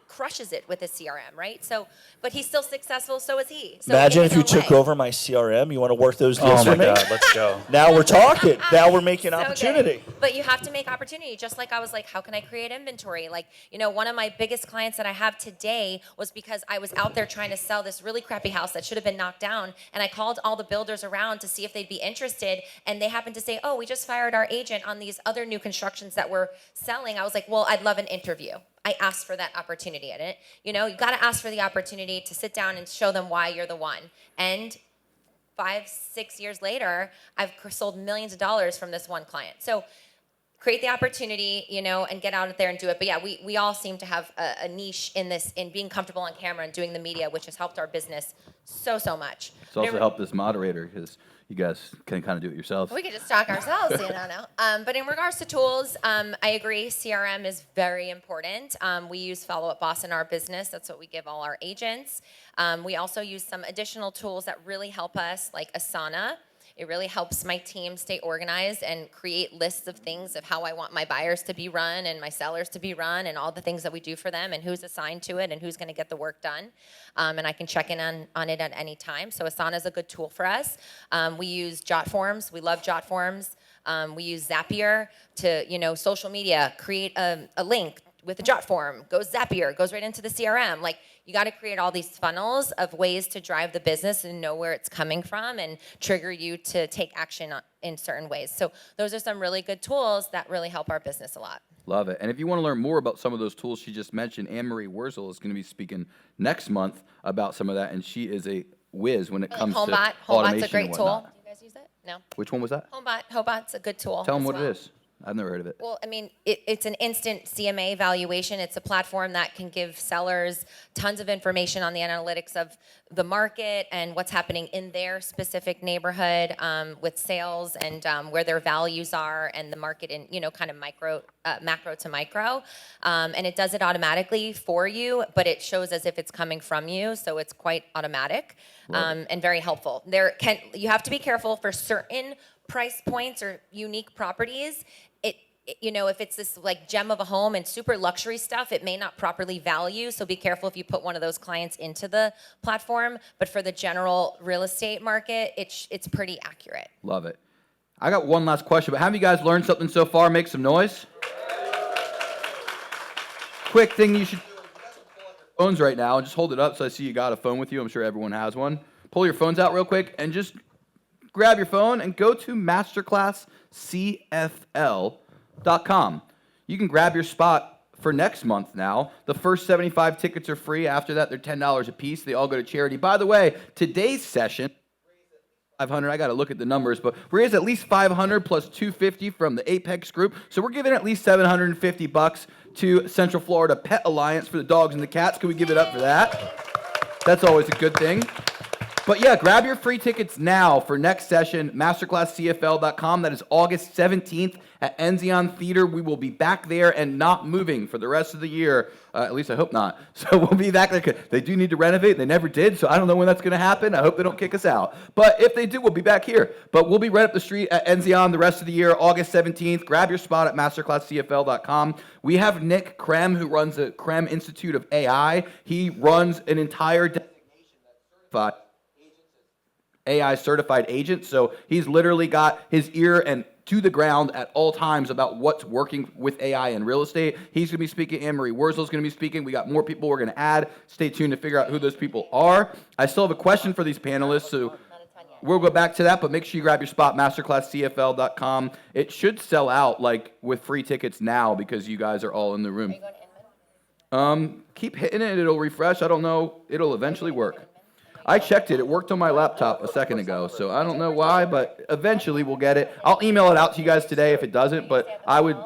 crushes it with his CRM, right? So, but he's still successful, so is he. So Imagine if you took over my CRM. You want to work those deals Oh for my me? God, let's go. Now we're talking. Now we're making So opportunity. good. But you have to make opportunity. Just like I was like, how can I create inventory? Like, you know, one of my biggest clients that I have today was because I was out there trying to sell this really crappy house that should have been knocked down. And I called all the builders around to see if they'd be interested. And they happened to say, oh, we just fired our agent on these other new constructions that we're selling. I was like, well, I'd love an interview. I asked for that opportunity. I didn't, you know, you got to ask for the opportunity to sit down and show them why you're the one. And 5-6 years later, I've sold millions of dollars from this one client. So create the opportunity, you know, and get out there and do it. But yeah, we all seem to have a niche in this, in being comfortable on camera and doing the media, which has helped our business so much. It's also helped this moderator because you guys can kind of do it yourselves. We could just talk ourselves, you know. But in regards to tools, I agree. CRM is very important. We use Follow Up Boss in our business. That's what we give all our agents. We also use some additional tools that really help us, like Asana. It really helps my team stay organized and create lists of things of how I want my buyers to be run and my sellers to be run and all the things that we do for them and who's assigned to it and who's going to get the work done. And I can check in on it at any time. So Asana is a good tool for us. We use JotForms. We love JotForms. We use Zapier to, you know, social media, create a link with a JotForm, goes Zapier, goes right into the CRM. Like, you got to create all these funnels of ways to drive the business and know where it's coming from and trigger you to take action in certain ways. So those are some really good tools that really help our business a lot. Love it. And if you want to learn more about some of those tools she just mentioned, Anne-Marie Wurzel is going to be speaking next month about some of that, and she is a whiz when it comes Homebot. to automation. Homebot's a great and tool. whatnot. Do you guys use it? No. Which one was that? Hobot's a good tool. Tell them as what well. it is. I've never heard of it. Well, I mean, it's an instant CMA valuation. It's a platform that can give sellers tons of information on the analytics of the market and what's happening in their specific neighborhood with sales and where their values are and the market in, you know, kind of macro to micro. And it does it automatically for you, but it shows as if it's coming from you, so it's quite automatic and very helpful. You have to be careful for certain price points or unique properties. You know, if it's this like gem of a home and super luxury stuff, it may not properly value. So be careful if you put one of those clients into the platform. But for the general real estate market, it's pretty accurate. Love it. I got one last question, but have you guys learned something so far? Make some noise. Quick thing you should do. Phones right now and just hold it up so I see you got a phone with you. I'm sure everyone has one. Pull your phones out real quick and just grab your phone and go to MasterclassCFL.com. You can grab your spot for next month now. The first 75 tickets are free. After that, they're $10 a piece. They all go to charity. By the way, today's session, 500. I got to look at the numbers, but we raised at least 500 plus 250 from the Apex group. So we're giving at least $750 to Central Florida Pet Alliance for the dogs and the cats. Can we give it up for that? That's always a good thing. But yeah, grab your free tickets now for next session, MasterclassCFL.com. That is August 17th at Enzian Theater. We will be back there and not moving for the rest of the year. At least I hope not. So we'll be back there. They do need to renovate. They never did, so I don't know when that's going to happen. I hope they don't kick us out. But if they do, we'll be back here. But we'll be right up the street at Enzian the rest of the year, August 17th. Grab your spot at MasterclassCFL.com. We have Nick Krem, who runs the Krem Institute of AI. He runs an entire designation that's certified. AI certified agent, so he's literally got his ear and to the ground at all times about what's working with AI in real estate. He's going to be speaking. Anne-Marie Wurzel's going to be speaking. We got more people we're going to add. Stay tuned to figure out who those people are. I still have a question for these panelists, so we'll go back to that, but make sure you grab your spot, MasterclassCFL.com. It should sell out like with free tickets now because you guys are all in the room. Keep hitting it. It'll refresh. I don't know. It'll eventually work. I checked it. It worked on my laptop a second ago, so I don't know why, but eventually we'll get it. I'll email it out to you guys today if it doesn't, but I would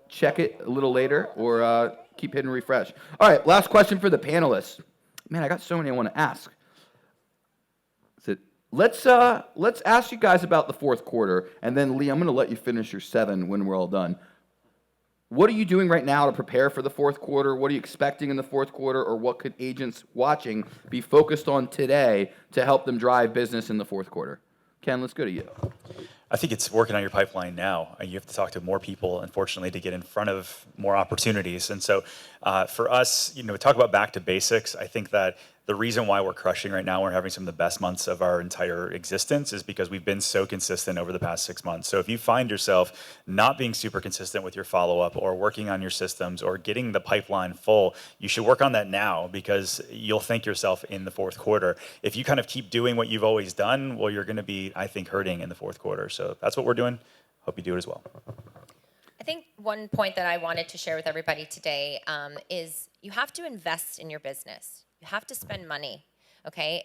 check it a little later or keep hitting refresh. All right, last question for the panelists. Man, I got so many I want to ask. Let's ask you guys about the fourth quarter, and then Lee, I'm going to let you finish your 7 when we're all done. What are you doing right now to prepare for the fourth quarter? What are you expecting in the fourth quarter, or what could agents watching be focused on today to help them drive business in the fourth quarter? Ken, let's go to you. I think it's working on your pipeline now. You have to talk to more people, unfortunately, to get in front of more opportunities. And so for us, talk about back to basics. I think that the reason why we're crushing right now, we're having some of the best months of our entire existence, is because we've been so consistent over the past 6 months. So if you find yourself not being super consistent with your follow-up or working on your systems or getting the pipeline full, you should work on that now, because you'll thank yourself in the fourth quarter. If you kind of keep doing what you've always done, well, you're going to be, I think, hurting in the fourth quarter. So that's what we're doing. Hope you do it as well. I think one point that I wanted to share with everybody today is you have to invest in your business. You have to spend money, okay?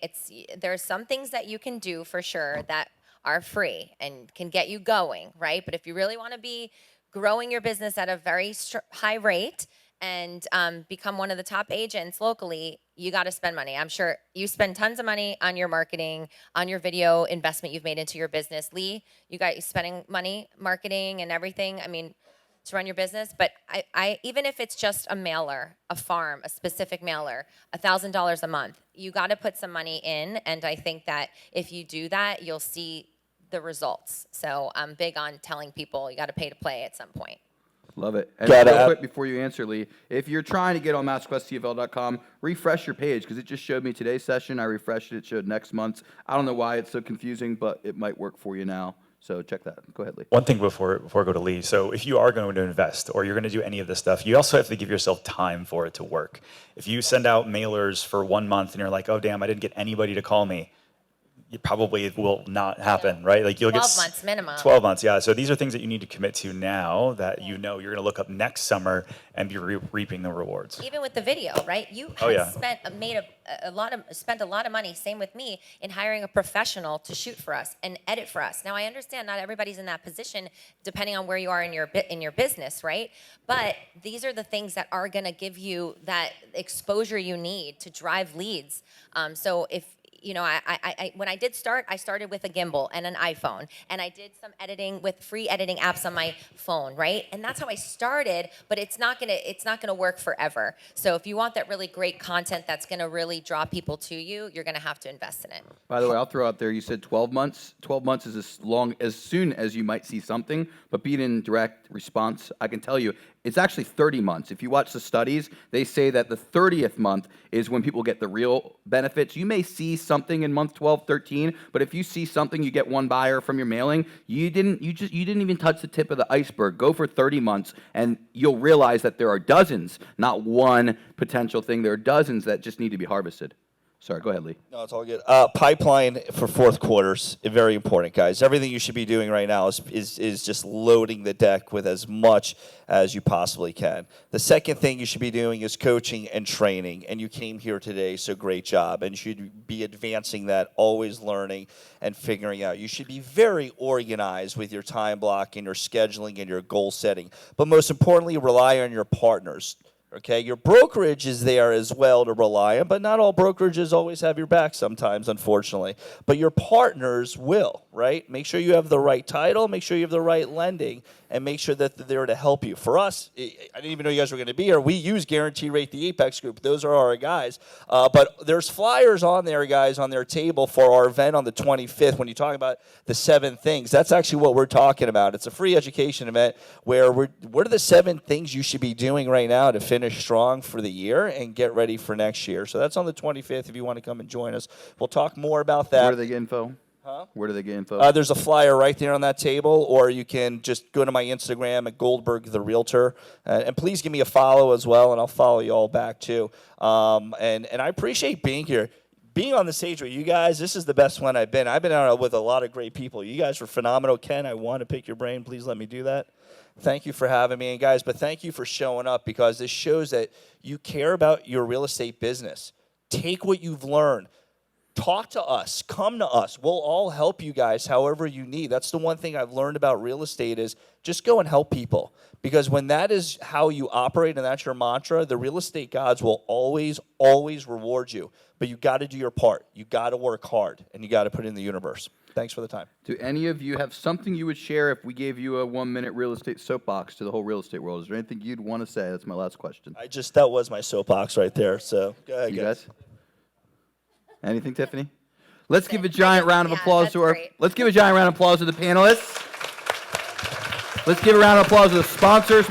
There are some things that you can do for sure that are free and can get you going, right? But if you really want to be growing your business at a very high rate and become one of the top agents locally, you got to spend money. I'm sure you spend tons of money on your marketing, on your video investment you've made into your business. Lee, you got spending money, marketing and everything. I mean, to run your business, but I even if it's just a mailer, a farm, a specific mailer, $1,000 a month, you got to put some money in, and I think that if you do that, you'll see the results. So I'm big on telling people you got to pay to play at some point. Love it. And real quick before you answer, Lee, if you're trying to get on MasterclassCFL.com, refresh your page, because it just showed me today's session. I refreshed it. It showed next month's. I don't know why it's so confusing, but it might work for you now. So check that. Go ahead, Lee. One thing before I go to Lee. So if you are going to invest or you're going to do any of this stuff, you also have to give yourself time for it to work. If you send out mailers for 1 month and you're like, oh, damn, I didn't get anybody to call me, it probably will not happen, right? Like you'll 12 months minimum. 12 months, yeah. So these are things that you need to commit to now that you know you're going to look up next summer and be reaping the rewards. Even with the video, right? You have spent a lot of money. Same with me in hiring a professional to shoot for us and edit for us. Now I understand not everybody's in that position, depending on where you are in your business, right? But these are the things that are going to give you that exposure you need to drive leads. So if when I did start, I started with a gimbal and an iPhone, and I did some editing with free editing apps on my phone, right? And that's how I started, but it's not gonna work forever. So if you want that really great content that's gonna really draw people to you, you're gonna have to invest in it. By the way, I'll throw out there, you said 12 months. 12 months is as soon as you might see something, but being in direct response, I can tell you, it's actually 30 months. If you watch the studies, they say that the 30th month is when people get the real benefits. You may see something in month 12, 13, but if you see something, you get one buyer from your mailing, you didn't even touch the tip of the iceberg. Go for 30 months, and you'll realize that there are dozens, not one potential thing. There are dozens that just need to be harvested. Sorry, go ahead, Lee. No, it's all good. Pipeline for fourth quarters, very important, guys. Everything you should be doing right now is just loading the deck with as much as you possibly can. The second thing you should be doing is coaching and training, and you came here today, so great job. And you should be advancing that, always learning and figuring out. You should be very organized with your time blocking, your scheduling, and your goal setting. But most importantly, rely on your partners. Okay, your brokerage is there as well to rely on, but not all brokerages always have your back sometimes, unfortunately. But your partners will, right? Make sure you have the right title, make sure you have the right lending, and make sure that they're there to help you. For us, I didn't even know you guys were going to be here. We use Guarantee Rate, the Apex Group. Those are our guys. But there's flyers on there, guys, on their table for our event on the 25th. When you talk about the 7 things, that's actually what we're talking about. It's a free education event where what are the 7 things you should be doing right now to finish strong for the year and get ready for next year. So that's on the 25th if you want to come and join us. We'll talk more about that. Where do they get info? Huh? Where do they get info? There's a flyer right there on that table, or you can just go to my Instagram at Goldberg the Realtor, and please give me a follow as well, and I'll follow you all back too. And I appreciate being here. Being on the stage with you guys, this is the best one I've been. I've been out with a lot of great people. You guys were phenomenal. Ken, I want to pick your brain. Please let me do that. Thank you for having me, and guys, but thank you for showing up, because this shows that you care about your real estate business. Take what you've learned. Talk to us. Come to us. We'll all help you guys however you need. That's the one thing I've learned about real estate is just go and help people. Because when that is how you operate and that's your mantra, the real estate gods will always, always reward you. But you got to do your part. You got to work hard, and you got to put it in the universe. Thanks for the time. Do any of you have something you would share if we gave you a 1-minute real estate soapbox to the whole real estate world? Is there anything you'd want to say? That's my last question. That was my soapbox right there. So go ahead, You guys? Anything, Tiffany? Let's give a giant round of applause to our. Let's give a giant round of applause to the panelists. Let's give a round of applause to the sponsors.